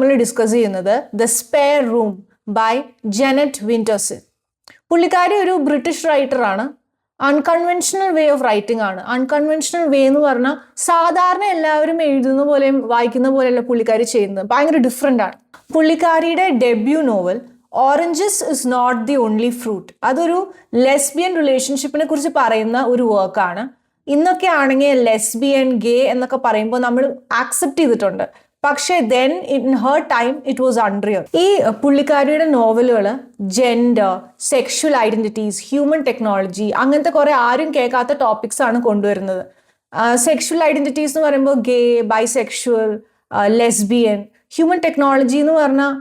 നമ്മൾ ഡിസ്കസ് ചെയ്യുന്നത് the spare room by Jeanette Winterson. പുള്ളിക്കാരി ഒരു ബ്രിട്ടീഷ് റൈറ്ററാണ്. അൺകൺവെൻഷണൽ വേ ഓഫ് റൈറ്റിംഗ് ആണ്. അൺകൺവെൻഷണൽ വേ എന്ന് പറഞ്ഞാൽ സാധാരണ എല്ലാവരും എഴുതുന്ന പോലെയും വായിക്കുന്ന പോലെയല്ല പുള്ളിക്കാരി ചെയ്യുന്നത്. ഭയങ്കര ഡിഫറെൻ്റ് ആണ്. പുള്ളിക്കാരിയുടെ debut novel Oranges is not the only fruit, അതൊരു ലെസ്ബിയൻ റിലേഷൻഷിപ്പിനെ കുറിച്ച് പറയുന്ന ഒരു വർക്കാണ്. ഇന്നൊക്കെ ആണെങ്കിൽ ലെസ്ബിയൻ, ഗേ എന്നൊക്കെ പറയുമ്പോൾ നമ്മൾ ആക്സെപ്റ്റ് ചെയ്തിട്ടുണ്ട്. പക്ഷേ then in her time it was unreal. ഈ പുള്ളിക്കാരിയുടെ നോവലുകൾ gender, sexual identities, human technology, അങ്ങനത്തെ കുറെ ആരും കേൾക്കാത്ത ടോപ്പിക്സ് ആണ് കൊണ്ടുവരുന്നത്. സെക്ഷൽ ഐഡന്റിറ്റീസ് എന്ന് പറയുമ്പോൾ ഗേ, ബൈസെക്ഷുവൽ, ലെസ്ബിയൻ. ഹ്യൂമൻ ടെക്നോളജി എന്ന് പറഞ്ഞാൽ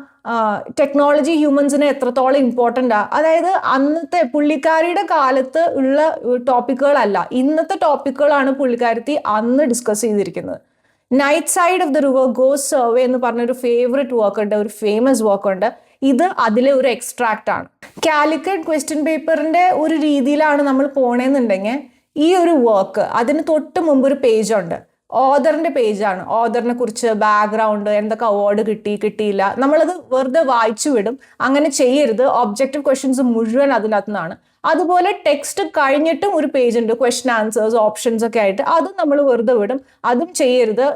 ടെക്നോളജി ഹ്യൂമൻസിന് എത്രത്തോളം ഇമ്പോർട്ടൻ്റ് ആ, അതായത് അന്നത്തെ പുള്ളിക്കാരിയുടെ കാലത്ത് ഉള്ള ടോപ്പിക്കുകളല്ല, ഇന്നത്തെ ടോപ്പിക്കുകളാണ് പുള്ളിക്കാരത്തി അന്ന് ഡിസ്കസ് ചെയ്തിരിക്കുന്നത്. Night side of the river goes survey എന്ന് പറഞ്ഞൊരു ഫേവറേറ്റ് വർക്ക് ഉണ്ട്, ഒരു ഫേമസ് വർക്ക് ഉണ്ട്. ഇത് അതിലെ ഒരു എക്സ്ട്രാക്റ്റ് ആണ്. കാലിക്കറ്റ് ക്വസ്റ്റ്യൻ പേപ്പറിന്റെ ഒരു രീതിയിലാണ് നമ്മൾ പോണേന്നുണ്ടെങ്കിൽ ഈ ഒരു വർക്ക് അതിന് തൊട്ട് മുമ്പ് ഒരു പേജ് ഉണ്ട്, ഓഥറിന്റെ പേജാണ്. ഓഥറിനെ കുറിച്ച് ബാക്ക്ഗ്രൗണ്ട്, എന്തൊക്കെ അവാർഡ് കിട്ടിയില്ല, നമ്മളത് വെറുതെ വായിച്ചു വിടും. അങ്ങനെ ചെയ്യരുത്. ഒബ്ജക്റ്റീവ് ക്വസ്റ്റ്യൻസ് മുഴുവൻ അതിനകത്ത് നിന്നാണ്. അതുപോലെ ടെക്സ്റ്റ് കഴിഞ്ഞിട്ടും ഒരു പേജ് ഉണ്ട്, ക്വസ്റ്റ്യൻ ആൻസേഴ്സ്, ഓപ്ഷൻസ് ഒക്കെ ആയിട്ട്. അതും നമ്മൾ വെറുതെ വിടും. അതും ചെയ്യരുത്.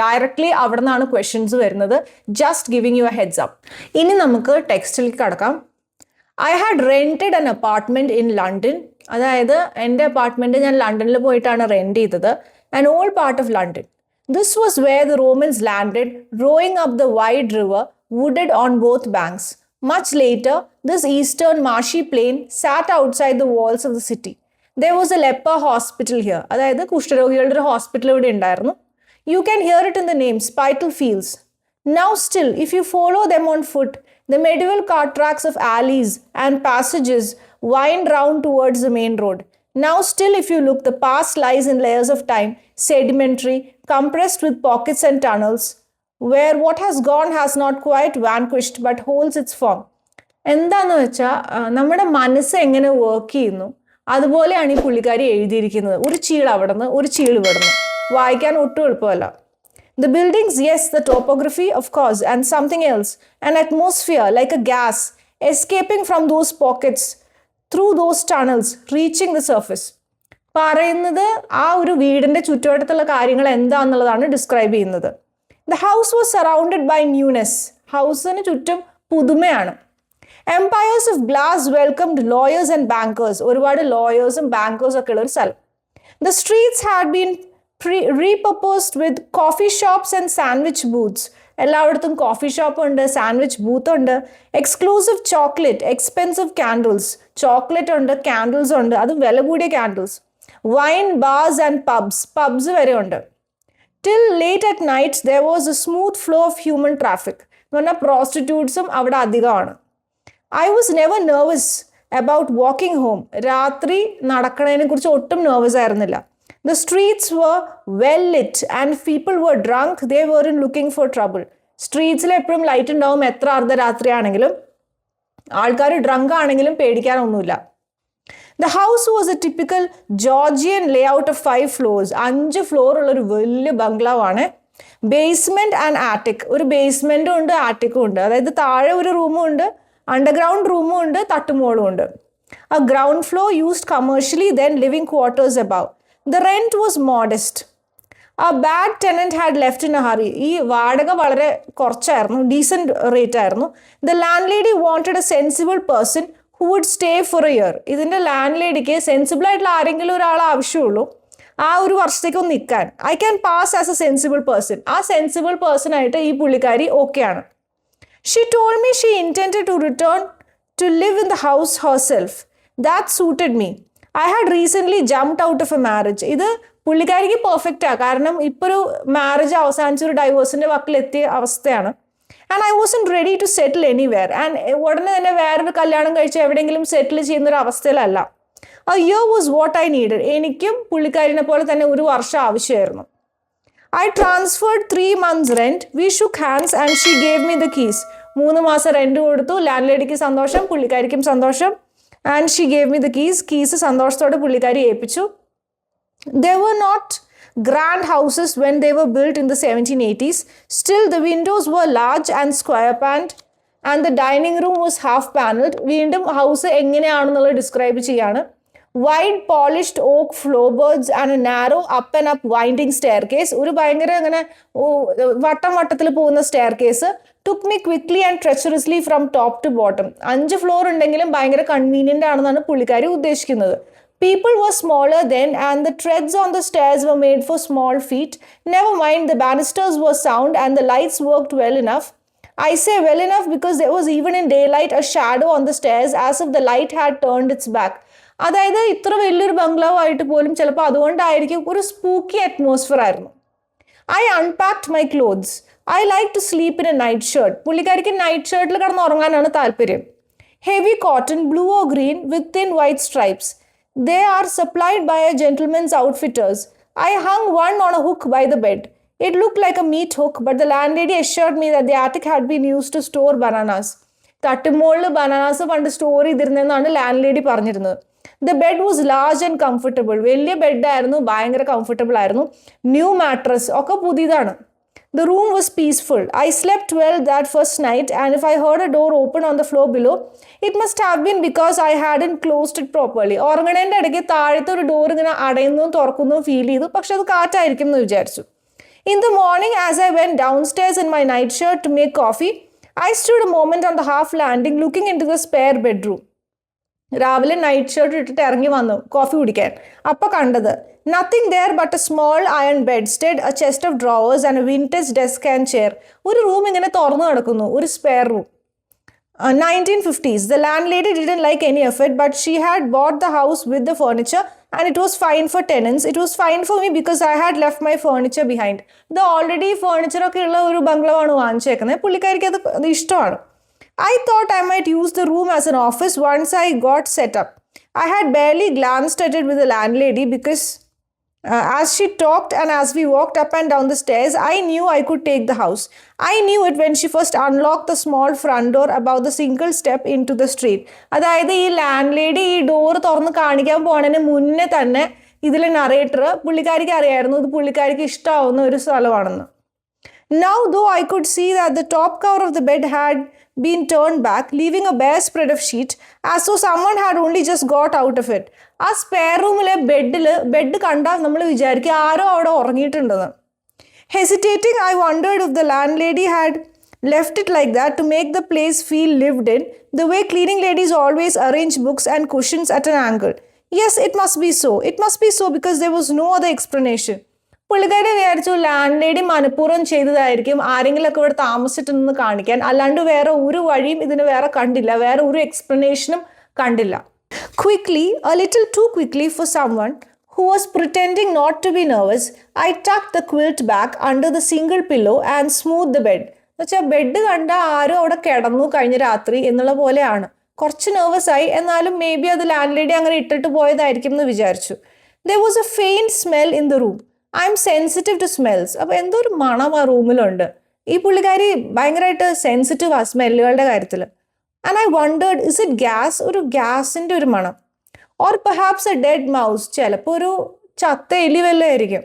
ഡയറക്ട്ലി അവിടെ നിന്നാണ് ക്വസ്റ്റ്യൻസ് വരുന്നത്. Just giving you a heads up. ഇനി നമുക്ക് ടെക്സ്റ്റിലേക്ക് കടക്കാം. I had rented an apartment in London. അതായത് എൻ്റെ അപ്പാർട്ട്മെന്റ് ഞാൻ ലണ്ടനിൽ പോയിട്ടാണ് റെന്റ് ചെയ്തത്. An old part of London. This was where the Romans landed, rowing up the wide river, wooded on both banks. Much later, this eastern marshy plain sat outside the walls of the city. There was a leper hospital here. അതായത് കുഷ്ഠരോഗികളുടെ ഒരു hospital ഇവിടെ ഉണ്ടായിരുന്നു. You can hear it in the name, Spital Fields. Now still, if you follow them on foot, the medieval cart tracks of alleys and passages wind round towards the main road. Now still, if you look, the past lies in layers of time, sedimentary, compressed with pockets and tunnels, where what has gone has not quite vanquished but holds its form. എന്താന്ന് വെച്ചാൽ നമ്മുടെ മനസ്സ് എങ്ങനെ work ചെയ്യുന്നു അതുപോലെയാണ് ഈ പുള്ളിക്കാരി എഴുതിയിരിക്കുന്നത്. ഒരു ചീൾ അവിടെ നിന്ന്, ഒരു ചീൾ ഇവിടെ നിന്ന്. വായിക്കാൻ ഒട്ടും എളുപ്പമല്ല. The buildings, yes, the topography, of course, and something else, an atmosphere like a gas escaping from those pockets, through those tunnels, reaching the surface. പറയുന്നത് ആ ഒരു വീടിന്റെ ചുറ്റുവട്ടത്തുള്ള കാര്യങ്ങൾ എന്താന്നുള്ളതാണ് ഡിസ്ക്രൈബ് ചെയ്യുന്നത്. The house was surrounded by newness. ഹൗസിന് ചുറ്റും പുതുമയാണ്. Empires of glass welcomed lawyers and bankers. ഒരുപാട് ലോയേഴ്സും ബാങ്കേഴ്സും ഒക്കെ ഉള്ള ഒരു സ്ഥലം. The streets had been repurposed with coffee shops and sandwich booths. എല്ലായിടത്തും കോഫി ഷോപ്പ് ഉണ്ട്, സാൻഡ്വിച്ച് ബൂത്ത് ഉണ്ട്, exclusive chocolate, expensive candles. Chocolate ഉണ്ട്, കാൻഡിൽസ് ഉണ്ട്, അതും വില കൂടിയ candles. Wine bars and puffs വരെ ഉണ്ട്. Till late at night there was A smooth flow of human traffic. എന്ന് പറഞ്ഞാൽ പ്രോസ്റ്റിറ്റ്യൂട്ട്സും അവിടെ അധികമാണ്. I was never nervous about walking home. രാത്രി നടക്കണതിനെ കുറിച്ച് ഒട്ടും നെർവസ് ആയിരുന്നില്ല. The streets were well lit and people were drunk. They weren't looking for trouble. സ്ട്രീറ്റ്സിൽ എപ്പോഴും light ഉണ്ടാവും, എത്ര അർദ്ധരാത്രി ആണെങ്കിലും. ആൾക്കാർ ഡ്രങ്ക് ആണെങ്കിലും പേടിക്കാനൊന്നുമില്ല. The house was a typical Georgian layout of 5 floors. 5 floor ഉള്ള ഒരു വലിയ ബംഗ്ലാവാണ്. Basement and attic. ഒരു ബേസ്മെന്റും ഉണ്ട്, ആറ്റിക്കും ഉണ്ട്. അതായത് താഴെ ഒരു റൂമും ഉണ്ട്, അണ്ടർഗ്രൗണ്ട് റൂമും ഉണ്ട്, തട്ടുമോളും ഉണ്ട്. A ground floor used commercially, then living quarters above. The rent was modest. A bad tenant had left in a hurry. ഈ വാടക വളരെ കുറച്ചായിരുന്നു, ഡീസൻറ്റ് റേറ്റ് ആയിരുന്നു. The landlady wanted a sensible person who would stay for a year. ഇതിൻ്റെ land ലേഡിക്ക് sensible ആയിട്ടുള്ള ആരെങ്കിലും ഒരാൾ ആവശ്യമുള്ളൂ ആ ഒരു വർഷത്തേക്ക് ഒന്ന് നിൽക്കാൻ. I can pass as A sensible person. ആ സെൻസിബിൾ പേഴ്സൺ ആയിട്ട് ഈ പുള്ളിക്കാരി ഓക്കെയാണ്. She told me she intended to return to live in the house herself. That suited me. I had recently jumped out of a marriage. ഇത് പുള്ളിക്കാരിക്ക് പെർഫെക്റ്റാണ്. കാരണം ഇപ്പോൾ ഒരു മാരേജ് അവസാനിച്ച് ഒരു ഡൈവേഴ്സിൻ്റെ വക്കിലെത്തിയ അവസ്ഥയാണ്. And I wasn't ready to settle anywhere. And ഉടനെ തന്നെ വേറൊരു കല്യാണം കഴിച്ച് എവിടെയെങ്കിലും സെറ്റിൽ ചെയ്യുന്നൊരു അവസ്ഥയിലല്ല. A year was what I needed. എനിക്കും പുള്ളിക്കാരിനെ പോലെ തന്നെ ഒരു വർഷം ആവശ്യമായിരുന്നു. I transferred 3 months rent. We shook hands and she gave me the keys. 3 മാസം റെന്റ് കൊടുത്തു. ലാൻഡ് ലേഡിക്ക് സന്തോഷം, പുള്ളിക്കാരിക്കും സന്തോഷം. And she gave me the keys. Keys സന്തോഷത്തോടെ പുള്ളിക്കാരി ഏൽപ്പിച്ചു. There were not grand houses when they were built in the 1780s. Still, the windows were large and square-panned, and the dining room was half-paneled. വീണ്ടും house എങ്ങനെയാണെന്നുള്ളത് describe ചെയ്യാണ്. Wide polished oak floorboards and a narrow up and up winding staircase. ഒരു ഭയങ്കര അങ്ങനെ വട്ടത്തിൽ പോകുന്ന staircase. took me quickly and treacherously from top to bottom. 5 floor ഉണ്ടെങ്കിലും ഭയങ്കര കൺവീനിയന്റ് ആണെന്നാണ് പുള്ളിക്കാരി ഉദ്ദേശിക്കുന്നത്. People were smaller then and the treads on the stairs were made for small feet. Never mind, the banisters were sound and the lights worked well enough. I say well enough because there was even in daylight a shadow on the stairs as if the light had turned its back. അതായത് ഇത്ര വലിയൊരു ബംഗ്ലാവ് ആയിട്ട് പോലും ചിലപ്പോൾ അതുകൊണ്ടായിരിക്കും ഒരു spooky atmosphere ആയിരുന്നു. I unpacked my clothes. I like to sleep in a night shirt. പുള്ളിക്കാരിക്ക് നൈറ്റ് ഷർട്ടിൽ കിടന്ന് ഉറങ്ങാനാണ് താല്പര്യം. Heavy cotton, blue or green with thin white stripes. They are supplied by a gentleman's outfitters. I hung one on a hook by the bed. It looked like a meat hook, but the landlady assured me that the attic had been used to store bananas. തട്ടുമോളിൽ bananas പണ്ട് store ചെയ്തിരുന്നെന്നാണ് landlady പറഞ്ഞിരുന്നത്. The bed was large and comfortable. വലിയ ബെഡായിരുന്നു, ഭയങ്കര comfortable ആയിരുന്നു. New mattress ഒക്കെ പുതിയതാണ്. The room was peaceful. I slept well that first night, and if I heard a door open on the floor below, it must have been because I hadn't closed it properly. ഉറങ്ങണേൻ്റെ ഇടയ്ക്ക് താഴത്തെ ഒരു door ഇങ്ങനെ അടയുന്നതും തുറക്കുന്നതും feel ചെയ്തു. പക്ഷെ അത് കാറ്റായിരിക്കും എന്ന് വിചാരിച്ചു. In the morning, as I went downstairs in my night shirt to make coffee, I stood a moment on the half landing looking into the spare bedroom. രാവിലെ നൈറ്റ് ഷർട്ട് ഇട്ടിട്ട് ഇറങ്ങി വന്നു കോഫി കുടിക്കാൻ. അപ്പോൾ കണ്ടത് nothing there but a small iron bedstead, a chest of drawers and a vintage desk and chair. ഒരു room ഇങ്ങനെ തുറന്നു കിടക്കുന്നു, ഒരു spare room. 1950s. The landlady didn't like any of it, but she had bought the house with the furniture and it was fine for tenants. It was fine for me because I had left my furniture behind. ഇത് already furniture ഒക്കെ ഉള്ള ഒരു ബംഗ്ലാവാണ് വാങ്ങിച്ചേക്കുന്നത്. പുള്ളിക്കാരിക്ക് അത് ഇഷ്ടമാണ്. I thought I might use the room as an office once I got set up. I had barely glanced at it with the landlady because as she talked and as we walked up and down the stairs, I knew I could take the house. I knew it when she first unlocked the small front door above the single step into the street. അതായത് ഈ land lady ഈ door തുറന്ന് കാണിക്കാൻ പോണതിന് മുന്നേ തന്നെ ഇതിലെ narrator പുള്ളിക്കാരിക്ക് അറിയായിരുന്നു ഇത് പുള്ളിക്കാരിക്ക് ഇഷ്ടമാവുന്ന ഒരു സ്ഥലമാണെന്ന്. Now, though I could see that the top cover of the bed had been turned back, leaving a bare spread of sheet, as though someone had only just got out of it. ആ spare റൂമിലെ bed കണ്ടാൽ നമ്മൾ വിചാരിക്കും ആരോ അവിടെ ഉറങ്ങിയിട്ടുണ്ടെന്ന്. Hesitating, I wondered if the landlady had left it like that to make the place feel lived in, the way cleaning ladies always arrange books and cushions at an angle. Yes, it must be so. It must be so because there was no other explanation. പുള്ളിക്കാരി വിചാരിച്ചു land lady മനഃപൂർവ്വം ചെയ്തതായിരിക്കും ആരെങ്കിലുമൊക്കെ ഇവിടെ താമസിച്ചിട്ടുണ്ടെന്ന് കാണിക്കാൻ, അല്ലാണ്ട് വേറെ ഒരു വഴിയും ഇതിന് വേറെ കണ്ടില്ല, വേറെ ഒരു എക്സ്പ്ലനേഷനും കണ്ടില്ല. Quickly, a little too quickly for someone who was pretending not to be nervous, I tucked the quilt back under the single pillow and smoothed the bed. എന്നുവെച്ചാൽ ബെഡ് കണ്ട ആരും അവിടെ കിടന്നു കഴിഞ്ഞ രാത്രി എന്നുള്ള പോലെയാണ്. കുറച്ച് നെർവസ് ആയി, എന്നാലും മേ ബി അത് ലാൻഡ് ലേഡി അങ്ങനെ ഇട്ടിട്ട് പോയതായിരിക്കും എന്ന് വിചാരിച്ചു. There was a faint smell in the room. I am sensitive to smells. അപ്പോൾ എന്തോ ഒരു മണം ആ റൂമിലുണ്ട്. ഈ പുള്ളിക്കാരി ഭയങ്കരമായിട്ട് സെൻസിറ്റീവ് ആ സ്മെല്ലുകളുടെ കാര്യത്തിൽ. And I wondered, is it gas? ഒരു ഗ്യാസിൻ്റെ ഒരു മണം. Or perhaps a dead mouse. ചിലപ്പോൾ ഒരു ചത്ത എലി വല്ലതും ആയിരിക്കും.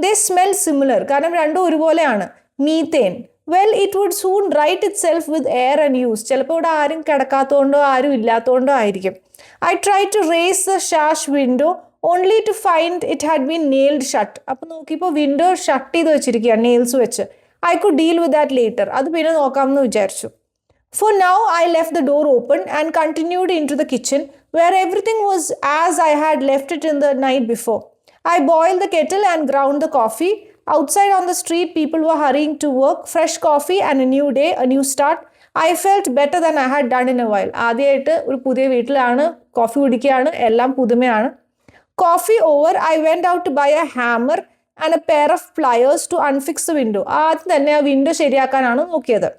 They smell similar. കാരണം രണ്ടും ഒരുപോലെയാണ്. Methane. Well, it would soon right itself with air and use. ചിലപ്പോൾ ഇവിടെ ആരും കിടക്കാത്തതുകൊണ്ടോ ആരും ഇല്ലാത്തതുകൊണ്ടോ ആയിരിക്കും. I tried to raise the sash window only to find it had been nailed shut. അപ്പോൾ നോക്കിയപ്പോൾ വിൻഡോ ഷട്ട് ചെയ്ത് വെച്ചിരിക്കുകയാണ് നെയിൽസ് വെച്ച്. I could deal with that later. അത് പിന്നെ നോക്കാമെന്ന് വിചാരിച്ചു. For now, I left the door open and continued into the kitchen where everything was as I had left it in the night before. I boiled the kettle and ground the coffee. Outside on the street, people were hurrying to work. Fresh coffee and a new day, a new start. I felt better than I had done in a while. ആദ്യമായിട്ട് ഒരു പുതിയ വീട്ടിലാണ്, coffee കുടിക്കുകയാണ്, എല്ലാം പുതുമയാണ്. Coffee over, I went out to buy a hammer and a pair of pliers to unfix the window. ആദ്യം തന്നെ ആ window ശരിയാക്കാനാണ് നോക്കിയത്.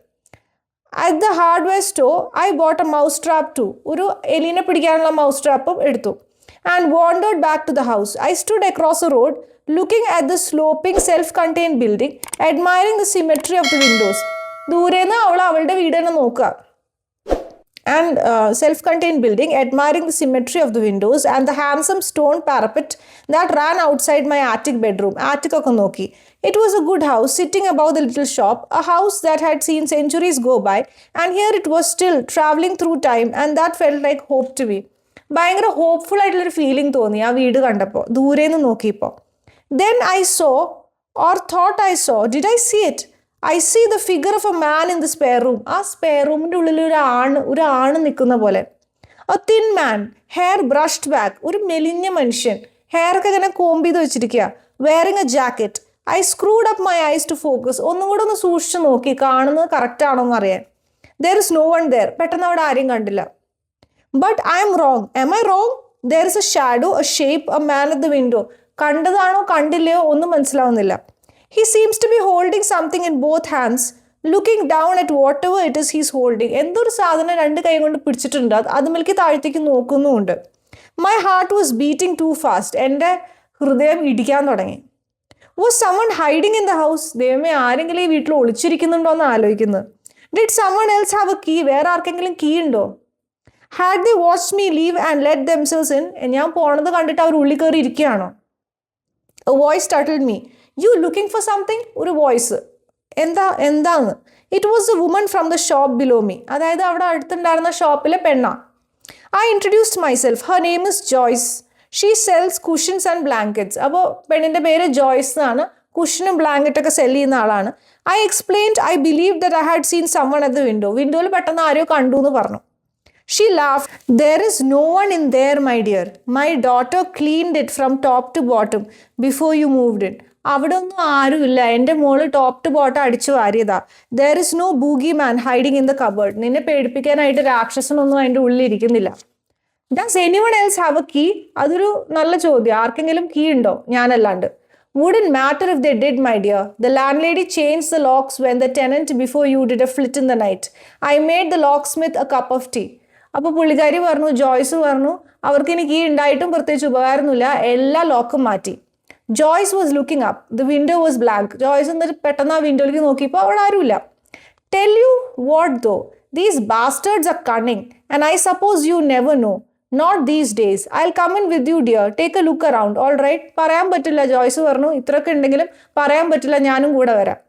At the hardware store, I bought a mouse trap too. ഒരു എലിനെ പിടിക്കാനുള്ള മൗസ് ട്രാപ്പും എടുത്തു. And wandered back to the house. I stood across the road, looking at the sloping self-contained building, admiring the symmetry of the windows. ദൂരേന്ന് അവളുടെ വീട് തന്നെ നോക്കുക. and self-contained building, admiring the symmetry of the windows and the handsome stone parapet that ran outside my attic bedroom. Attic ഒക്കെ നോക്കി. It was a good house sitting above the little shop, a house that had seen centuries go by, and here it was still traveling through time, and that felt like hope to me. ഭയങ്കര hopeful ആയിട്ടുള്ളൊരു feeling തോന്നി ആ വീട് കണ്ടപ്പോൾ, ദൂരേന്ന് നോക്കിയപ്പോൾ. Then I saw, or thought I saw, did I see it? I see the figure of a man in the spare room. ആ spare റൂമിൻ്റെ ഉള്ളിൽ ഒരു ആണ് നിൽക്കുന്ന പോലെ. A thin man, hair brushed back. ഒരു മെലിഞ്ഞ മനുഷ്യൻ, ഹെയർ ഒക്കെ ഇങ്ങനെ കോമ്പ് ചെയ്ത് വെച്ചിരിക്കുക. Wearing a jacket. I screwed up my eyes to focus. ഒന്നും കൂടെ ഒന്ന് സൂക്ഷിച്ച് നോക്കി, കാണുന്നത് കറക്റ്റ് ആണോ എന്ന് അറിയാൻ. There is no one there. പെട്ടെന്ന് അവിടെ ആരെയും കണ്ടില്ല. But I am wrong. Am I wrong? There is a shadow, a shape, a man at the window. കണ്ടതാണോ കണ്ടില്ലയോ ഒന്നും മനസ്സിലാവുന്നില്ല. He seems to be holding something in both hands, looking down at whatever it is he's holding. എന്തൊരു സാധനം രണ്ട് കൈ കൊണ്ട് പിടിച്ചിട്ടുണ്ട്, അത് മേലേക്ക് താഴത്തേക്ക് നോക്കുന്നുമുണ്ട്. My heart was beating too fast. എൻ്റെ ഹൃദയം ഇടിക്കാൻ തുടങ്ങി. Was someone hiding in the house? ദൈവമേ, ആരെങ്കിലും ഈ വീട്ടിൽ ഒളിച്ചിരിക്കുന്നുണ്ടോ എന്ന് ആലോചിക്കുന്നത്. Did someone else have a key? വേറെ ആർക്കെങ്കിലും കീ ഉണ്ടോ? Had they watched me leave and let themselves in? ഞാൻ പോണത് കണ്ടിട്ട് അവർ ഉള്ളിൽ കയറി ഇരിക്കുകയാണോ? A voice startled me. You looking for something? ഒരു വോയിസ്. എന്താന്ന്? It was the woman from the shop below me. അതായത് അവിടെ അടുത്തുണ്ടായിരുന്ന ഷോപ്പിലെ പെണ്ണാ. I introduced myself. Her name is Joyce. She sells cushions and blankets. അപ്പോൾ പെണ്ണിൻ്റെ പേര് ജോയ്സ് എന്നാണ്. കുഷനും ബ്ലാങ്കറ്റൊക്കെ സെല് ചെയ്യുന്ന ആളാണ്. I explained I believed that I had seen someone at the window. വിൻഡോയിൽ പെട്ടെന്ന് ആരെയോ കണ്ടു എന്ന് പറഞ്ഞു. She laughed. There is no one in there, my dear. My daughter cleaned it from top to bottom before you moved in. അവിടെ ഒന്നും ആരുമില്ല, എൻ്റെ മോള് ടോപ്പ് ടു ബോട്ടം അടിച്ചു വാരിയതാ. There is no boogie man hiding in the cupboard. നിന്നെ പേടിപ്പിക്കാനായിട്ട് രാക്ഷസനൊന്നും അതിൻ്റെ ഉള്ളിൽ ഇരിക്കുന്നില്ല. Does anyone else have a key? അതൊരു നല്ല ചോദ്യം. ആർക്കെങ്കിലും കീ ഉണ്ടോ ഞാനല്ലാണ്ട്? Wouldn't matter if they did, my dear. The landlady changed the locks when the tenant before you did a flit in the night. I made the locksmith a cup of tea. അപ്പോൾ പുള്ളിക്കാരി പറഞ്ഞു, ജോയ്സ് പറഞ്ഞു, അവർക്ക് ഇനി key ഉണ്ടായിട്ടും പ്രത്യേകിച്ച് ഉപകാരമൊന്നുമില്ല, എല്ലാ ലോക്കും മാറ്റി. Joyce was looking up. The window was blank. Joyce എന്നിട്ട് പെട്ടെന്ന് ആ വിൻഡോയിലേക്ക് നോക്കിയപ്പോൾ അവിടെ ആരുമില്ല. Tell you what though, these bastards are cunning and I suppose you never know. Not these days. I will come in with you dear. Take a look around. All right. പറയാൻ പറ്റില്ല, ജോയ്സ് പറഞ്ഞു, ഇത്രയൊക്കെ ഉണ്ടെങ്കിലും പറയാൻ പറ്റില്ല, ഞാനും കൂടെ വരാം.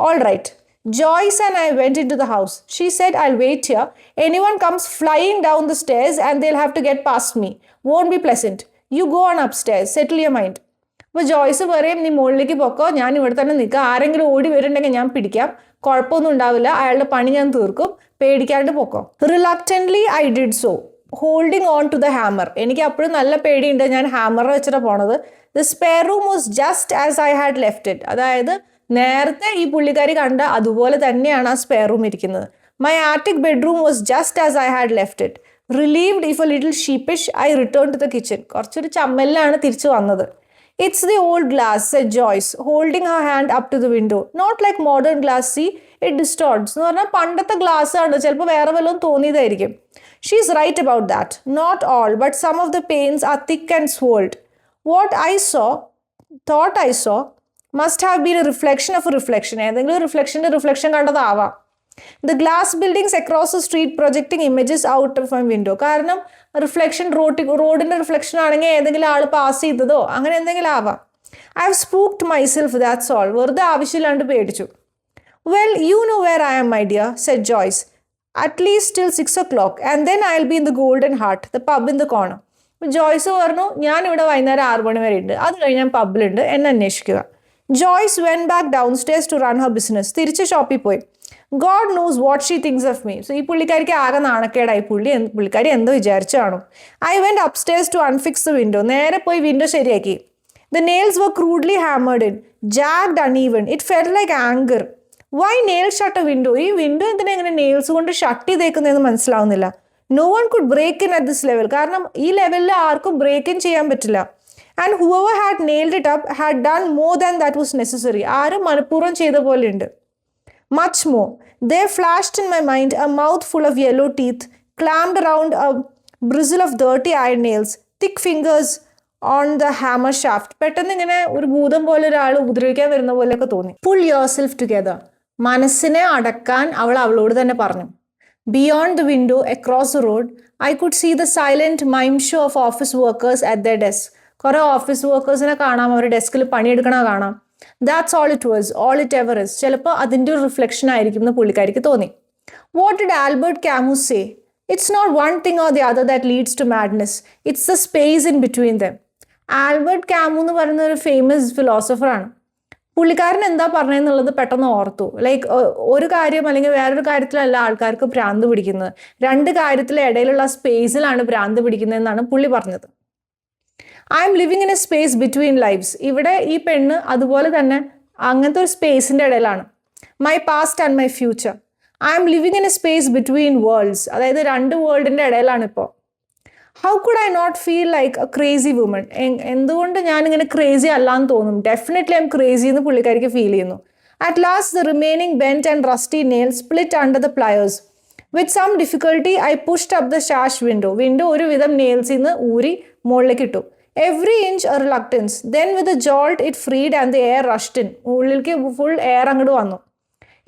All right. Joyce and I went into the house. She said, I'll wait here. Anyone comes flying down the stairs and they'll have to get past me. Won't be pleasant. You go on upstairs. Settle your mind. അപ്പോൾ ജോയ്സ് പറയും, നീ മുകളിലേക്ക് പൊക്കോ, ഞാൻ ഇവിടെ തന്നെ നിൽക്കാം. ആരെങ്കിലും ഓടി വരുന്നുണ്ടെങ്കിൽ ഞാൻ പിടിക്കാം, കുഴപ്പമൊന്നും ഉണ്ടാവില്ല, അയാളുടെ പണി ഞാൻ തീർക്കും, പേടിക്കാണ്ട് പൊക്കോ. Reluctantly I did so, holding on to the hammer. എനിക്ക് അപ്പോഴും നല്ല പേടിയുണ്ട്, ഞാൻ ഹാമർ വെച്ചിട്ടാണ് പോണത്. The spare room was just as I had left it. അതായത് നേരത്തെ ഈ പുള്ളിക്കാരി കണ്ട അതുപോലെ തന്നെയാണ് ആ സ്പെയർ റൂം ഇരിക്കുന്നത്. My attic bedroom was just as I had left it. Relieved if a little sheepish, I returned to the kitchen. കുറച്ചൊരു ചമ്മലിലാണ് തിരിച്ചു വന്നത്. It's the old glass, said Joyce, holding her hand up to the window. Not like modern glass, see, it distorts. എന്ന് പറഞ്ഞാൽ പണ്ടത്തെ glass ആണ്, ചിലപ്പോൾ വേറെ വല്ലതും തോന്നിയതായിരിക്കും. She's right about that. Not all, but some of the panes are thick and swelled. What I thought I saw, must have been a reflection of a reflection. ഏതെങ്കിലും reflection കണ്ടതാവാം. The glass buildings across the street projecting images out of my window. കാരണം reflection റോഡിൻ്റെ reflection ആണെങ്കിൽ ഏതെങ്കിലും ആൾ pass ചെയ്തതോ അങ്ങനെ എന്തെങ്കിലും ആവാം. I have spooked myself, that's all. വെറുതെ ആവശ്യമില്ലാണ്ട് പേടിച്ചു. Well, you know where I am, my dear, said Joyce. At least till 6 o'clock, and then I'll be in the Golden Heart, the pub in the corner. Joyce പറഞ്ഞു, ഞാനിവിടെ വൈകുന്നേരം 6 മണി വരെ ഉണ്ട്, അത് കഴിഞ്ഞ് ഞാൻ പബ്ബിലുണ്ട്, എന്നെ അന്വേഷിക്കുക. Joyce went back downstairs to run her business. തിരിച്ച് ഷോപ്പിൽ പോയി. God knows what she thinks of me. So ഈ പുള്ളിക്കാരിക്ക് ആകെ നാണക്കേടായി. പുള്ളിക്കാരി എന്തോ വിചാരിച്ചാണോ. I went upstairs to unfix the window. നേരെ പോയി വിൻഡോ ശരിയാക്കി. The nails were crudely hammered in, jagged uneven. It felt like anger. Why nail shut a window? ഈ window എന്തിനാ ഇങ്ങനെ നെയിൽസ് കൊണ്ട് ഷട്ട് ചെയ്തേക്കുന്നതെന്ന് മനസ്സിലാവുന്നില്ല. No one could break in at this level. കാരണം ഈ ലെവലിൽ ആർക്കും ബ്രേക്ക് ഇൻ ചെയ്യാൻ പറ്റില്ല. And whoever had nailed it up had done more than that was necessary. ആരും മനഃപൂർവ്വം ചെയ്ത പോലെ ഉണ്ട്. Much more. There flashed in my mind a mouth full of yellow teeth, clamped around a bristle of dirty iron nails, thick fingers on the hammer shaft. പെട്ടെന്ന് ഇങ്ങനെ ഒരു ഭൂതം പോലെ ഒരാൾ ഉപദ്രവിക്കാൻ വരുന്ന പോലെയൊക്കെ തോന്നി. Pull yourself together. മനസ്സിനെ അടക്കാൻ അവൾ അവളോട് തന്നെ പറഞ്ഞു. Beyond the window, across the road, I could see the silent mime show of office workers at their desk. കുറേ ഓഫീസ് വർക്കേഴ്സിനെ കാണാം, അവർ ഡെസ്കിൽ പണിയെടുക്കണ കാണാം. That's all it was, all it ever is. ചിലപ്പോൾ അതിൻ്റെ ഒരു റിഫ്ലക്ഷൻ ആയിരിക്കും എന്ന് പുള്ളിക്കാരിക്ക് തോന്നി. What did Albert Camus say? It's not one thing or the other that leads to madness, it's the space in between them. Albert Camus എന്ന് പറയുന്ന ഒരു ഫേമസ് ഫിലോസഫറാണ്. പുള്ളിക്കാരൻ എന്താ പറഞ്ഞതെന്നുള്ളത് പെട്ടെന്ന് ഓർത്തു. ലൈക്ക് ഒരു കാര്യം അല്ലെങ്കിൽ വേറൊരു കാര്യത്തിലല്ല ആൾക്കാർക്ക് ഭ്രാന്ത് പിടിക്കുന്നത്, രണ്ട് കാര്യത്തിലെ ഇടയിലുള്ള സ്പേസിലാണ് ഭ്രാന്ത് പിടിക്കുന്നതെന്നാണ് പുള്ളി പറഞ്ഞത്. I'm living in a space between lives. ഇവിടെ ഈ പെണ്ണ് അതുപോലെ തന്നെ അങ്ങനത്തെ ഒരു സ്പേസിൻ്റെ ഇടയിലാണ്. My past and my future. I'm living in a space between worlds. അതായത് രണ്ട് വേൾഡിൻ്റെ ഇടയിലാണ് ഇപ്പോൾ. How could I not feel like a crazy woman? എന്തുകൊണ്ട് ഞാനിങ്ങനെ ക്രേസി അല്ലാന്ന് തോന്നും? ഡെഫിനറ്റ്ലി ഐ എം ക്രേസി എന്ന് പുള്ളിക്കാരിക്ക് ഫീൽ ചെയ്യുന്നു. At last the remaining bent and rusty nails split under the pliers. With some difficulty I pushed up the sash window ഒരുവിധം നെയിൽസിൽ നിന്ന് ഊരി മുകളിലേക്ക് ഇട്ടു. Every inch a reluctance. Then with a jolt it freed and the air rushed in. ഉള്ളിലേക്ക് full air അങ്ങോട്ട് വന്നു.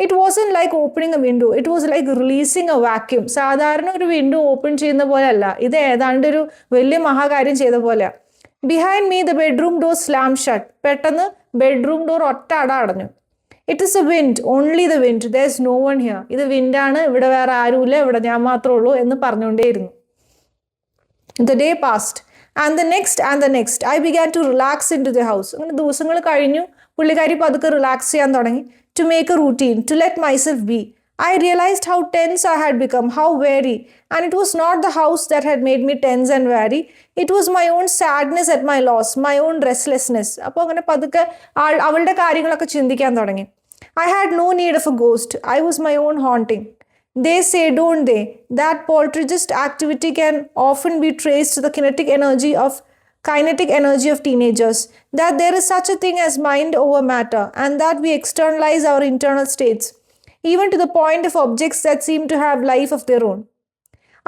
It wasn't like opening a window, it was like releasing a vacuum. സാധാരണ ഒരു വിൻഡോ ഓപ്പൺ ചെയ്യുന്ന പോലെ അല്ല, ഇത് ഏതാണ്ട് ഒരു വലിയ മഹാകാര്യം ചെയ്ത പോലെ. Behind me the bedroom door slam shut. പെട്ടെന്ന് ബെഡ്റൂം ഡോർ ഒറ്റ അടഞ്ഞു. It is a wind, only the wind, there is no one here. ഇത് വിൻഡാണ്, ഇവിടെ വേറെ ആരുമില്ല, ഇവിടെ ഞാൻ മാത്രമേ ഉള്ളൂ എന്ന് പറഞ്ഞുകൊണ്ടേയിരുന്നു. The day passed and the next I began to relax into the house. അങ്ങനെ ദിവസങ്ങൾ കഴിഞ്ഞു, പുള്ളിക്കാരി പതുക്കെ റിലാക്സ് ചെയ്യാൻ തുടങ്ങി. To make a routine, to let myself be. I realized how tense I had become, how wary. And it was not the house that had made me tense and wary. It was my own sadness at my loss, my own restlessness. അപ്പോൾ അങ്ങനെ പതുക്കെ അവളുടെ കാര്യങ്ങളൊക്കെ ചിന്തിക്കാൻ തുടങ്ങി. I had no need of a ghost. I was my own haunting. They say, don't they, that poltergeist activity can often be traced to the kinetic energy of teenagers, that there is such a thing as mind over matter, and that we externalize our internal states, even to the point of objects that seem to have life of their own.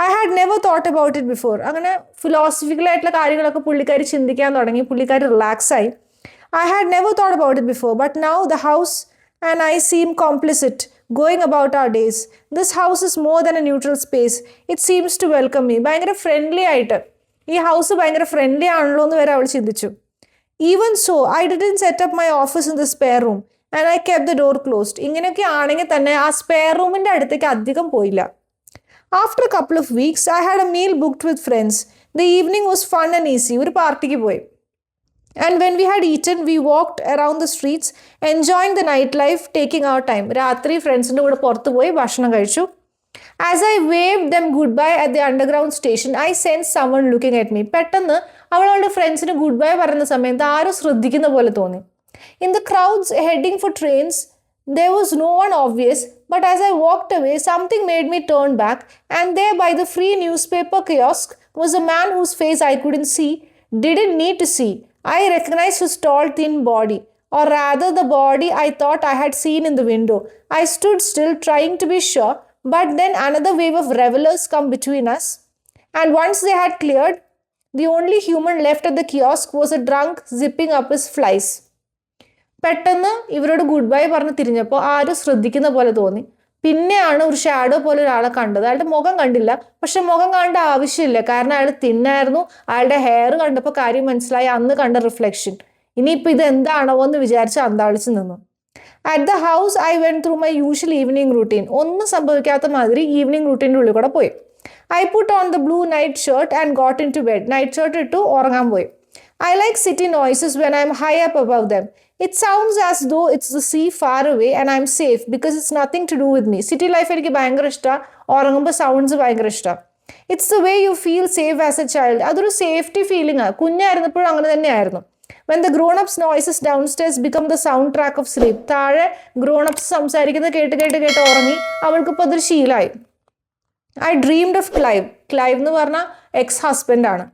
I had never thought about it before. അങ്ങനെ philosophical ആയിട്ടുള്ള കാര്യങ്ങളൊക്കെ പുള്ളിക്കാരി ചിന്തിക്കാൻ തുടങ്ങി, പുള്ളിക്കാരി relax ആയി. I had never thought about it before, but now the house and I seem complicit, going about our days. This house is more than a neutral space. It seems to welcome me. ഭയങ്കര friendly ആയിട്ട് ഈ house ഭയങ്കര friendly ആണല്ലോ എന്ന് വരെ അവൾ ചിന്തിച്ചു. Even so I didn't set up my office in the spare room and I kept the door closed. ഇങ്ങനെയൊക്കെ ആണെങ്കിൽ തന്നെ ആ സ്പെയർ റൂമിൻ്റെ അടുത്തേക്ക് അധികം പോയില്ല. After a couple of weeks I had a meal booked with friends. The evening was fun and easy. ഒരു പാർട്ടിക്ക് പോയി. And when we had eaten we walked around the streets enjoying the night life, taking our time. രാത്രി ഫ്രണ്ട്സിൻ്റെ കൂടെ പുറത്ത് പോയി ഭക്ഷണം കഴിച്ചു. As I waved them goodbye at the underground station, I sensed someone looking at me. പെട്ടെന്ന് അവളുടെ ഫ്രണ്ട്സിന് ഗുഡ് ബൈ പറയുന്ന സമയത്ത് ആരും ശ്രദ്ധിക്കുന്ന പോലെ തോന്നി. In the crowds heading for trains, there was no one obvious, but as I walked away, something made me turn back, and there by the free newspaper kiosk was a man whose face I didn't need to see. I recognized his tall, thin body, or rather the body I thought I had seen in the window. I stood still, trying to be sure. But then another wave of revelers come between us, and once they had cleared, the only human left at the kiosk was a drunk zipping up his flies. പെട്ടെന്ന് ഇവരോട് good bye പറഞ്ഞ് തിരിഞ്ഞപ്പോൾ ആരും ശ്രദ്ധിക്കുന്ന പോലെ തോന്നി. പിന്നെയാണ് ഒരു shadow പോലെ ഒരാളെ കണ്ടത്. അയാളുടെ മുഖം കണ്ടില്ല, പക്ഷെ മുഖം കാണേണ്ട ആവശ്യമില്ല, കാരണം അയാൾ തിന്നായിരുന്നു. അയാളുടെ ഹെയർ കണ്ടപ്പോൾ കാര്യം മനസ്സിലായി, അന്ന് കണ്ട റിഫ്ലക്ഷൻ. ഇനിയിപ്പോൾ ഇത് എന്താണോ എന്ന് വിചാരിച്ച് അന്താളിച്ച് നിന്നു. At the house, I went through my usual evening routine. ഒന്നും സംഭവിക്കാത്ത മാതിരി ഈവനിങ് റൂട്ടീൻ്റെ ഉള്ളിൽ കൂടെ പോയി. I put on the blue night shirt and got into bed. Night shirt ഇട്ടു ഉറങ്ങാൻ പോയി. I like city noises when I'm high up above them. It sounds as though it's the sea far away and I'm safe because it's nothing to do with me. City life എനിക്ക് ഭയങ്കര ഇഷ്ടമാണ്. ഉറങ്ങുമ്പോൾ sounds ഭയങ്കര ഇഷ്ടമാണ്. It's the way you feel safe as a child. അതൊരു safety feeling ആണ്. കുഞ്ഞായിരുന്നപ്പോഴും അങ്ങനെ തന്നെയായിരുന്നു. When the grown-ups noises downstairs become the soundtrack of sleep. താഴെ grown-ups സംസാരിക്കുന്നത് കേട്ട് ഉറങ്ങി. അവൾക്കിപ്പോൾ അതൊരു ശീലമായി. I dreamed of Clive. Clive എന്ന് പറഞ്ഞാൽ എക്സ് ഹസ്ബൻഡ് ആണ്.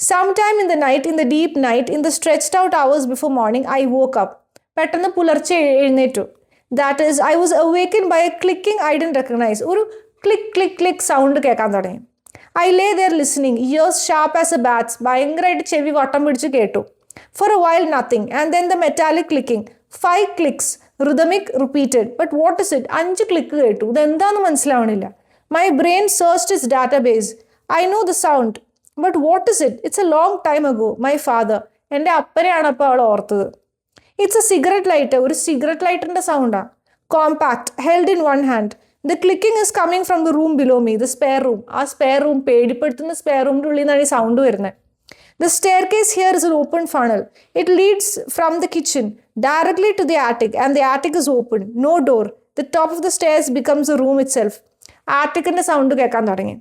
Sometime in the night, in the deep night, in the stretched out hours before morning, I woke up. പെട്ടെന്ന് പുലർച്ചെ എഴുന്നേറ്റു. That is, I was awakened by a clicking I didn't recognize. ഒരു click sound കേൾക്കാൻ തുടങ്ങി. I lay there listening, ears sharp as a bat's. ഭയങ്കരമായിട്ട് ചെവി വട്ടം പിടിച്ച് കേട്ടു. For a while nothing, and then the metallic clicking. 5 clicks, rhythmic, repeated. But what is it? 5 click കേട്ടു. ഇതെന്താണെന്ന് മനസ്സിലാവണില്ല. My brain searched its database. I know the sound. But what is it? It's a long time ago. My father. എൻ്റെ അപ്പനെയാണ് അപ്പോൾ അവൾ ഓർത്തത്. It's A cigarette lighter. ഒരു cigarette ലൈറ്ററിൻ്റെ സൗണ്ടാണ്. Compact, held in one hand. The clicking is coming from the room below me. The spare room. ആ spare room, പേടിപ്പെടുത്തുന്ന spare റൂമിൻ്റെ ഉള്ളിൽ നിന്നാണ് ഈ സൗണ്ട് വരുന്നത്. The staircase here is an open funnel. It leads from the kitchen directly to the attic, and the attic is open. No door. The top of the stairs becomes a room itself. Attic-ന്റെ sound കേൾക്കാൻ തുടങ്ങി.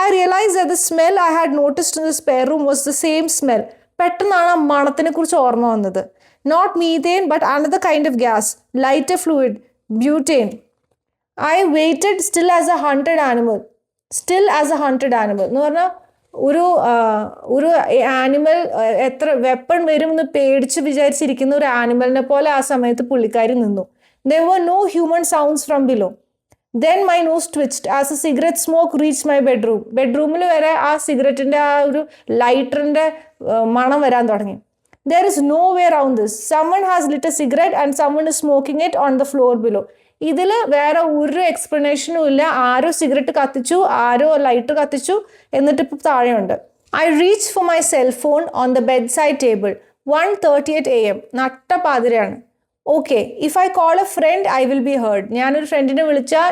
I realized that the smell I had noticed in the spare room was the same smell. പെട്ടെന്നാണ് ആ മണത്തിനെ കുറിച്ച് ഓർമ്മ വന്നത്. Not methane, but another kind of gas. Lighter fluid. Butane. I waited still as a hunted animal. Still as a hunted animal. എന്ന് പറഞ്ഞാൽ ഒരു animal എത്ര weapon വരും എന്ന് പേടിച്ച് വിചാരിച്ചിരിക്കുന്ന ഒരു ആനിമലിനെ പോലെ ആ സമയത്ത് പുള്ളിക്കാരി നിന്നു. There were no human sounds from below. Then my nose twitched as a cigarette smoke reached my bedroom. ബെഡ്റൂമിൽ വരെ ആ സിഗരറ്റിൻ്റെ ആ ഒരു ലൈറ്ററിൻ്റെ മണം വരാൻ തുടങ്ങി. There is no way around this. Someone has lit a cigarette and someone is smoking it on the floor below. ഇതിൽ വേറെ ഒരു എക്സ്പ്ലനേഷനും ഇല്ല. ആരോ സിഗരറ്റ് കത്തിച്ചു, ആരോ ലൈറ്റർ കത്തിച്ചു, എന്നിട്ട് ഇപ്പോൾ താഴെയുണ്ട്. I reached for my cell phone on the bedside table. 1:38 AM. നട്ടപ്പാതിരയാണ്. Okay, if I call a friend, I will be heard. ഞാനൊരു ഫ്രണ്ടിനെ വിളിച്ചാൽ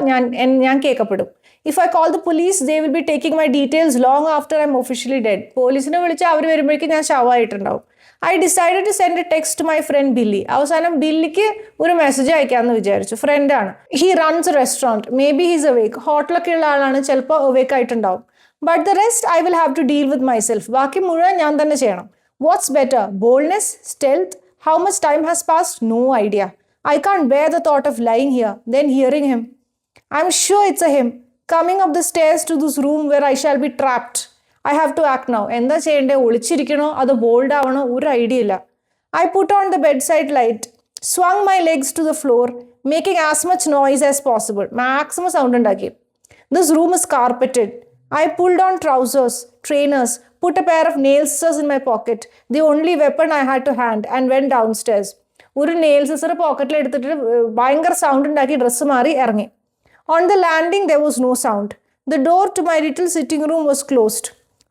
ഞാൻ കേൾക്കപ്പെടും. If I call the police, they will be taking my details long after I'm officially dead. പോലീസിനെ വിളിച്ചാൽ അവർ വരുമ്പോഴേക്കും ഞാൻ ശവമായിട്ടുണ്ടാവും. I decided to send a text to my friend Billy. അവസാനം ബില്ലിക്ക് ഒരു മെസ്സേജ് അയക്കാമെന്ന് വിചാരിച്ചു. ഫ്രണ്ടാണ്. He runs a restaurant. Maybe he's awake. ഹോട്ടലൊക്കെ ഉള്ള ആളാണ്, ചിലപ്പോൾ awake ആയിട്ടുണ്ടാവും. But the rest I will have to deal with myself. ബാക്കി മുഴുവൻ ഞാൻ തന്നെ ചെയ്യണം. What's better? Boldness? Stealth? How much time has passed? No idea. I can't bear the thought of lying here, then hearing him. I'm sure it's a him. Coming up the stairs to this room where I shall be trapped. I have to act now. എന്താ ചെയ്യണ്ടേ? ഒളിച്ചിരിക്കണോ അതോ bold ആവണോ? ഒരു idea ഇല്ല. I put on the bedside light, swung my legs to the floor, making as much noise as possible. Maximum sound ഉണ്ടാക്കി. This room is carpeted. I pulled on trousers, trainers, put a pair of nail scissors in my pocket, the only weapon I had to hand, and went downstairs. ഒരു nail scissor പോക്കറ്റിൽ എടുത്തിട്ട് ഭയങ്കര sound ഉണ്ടാക്കി dress മാറി ഇറങ്ങി. On the landing there was no sound. The door to my little sitting room was closed.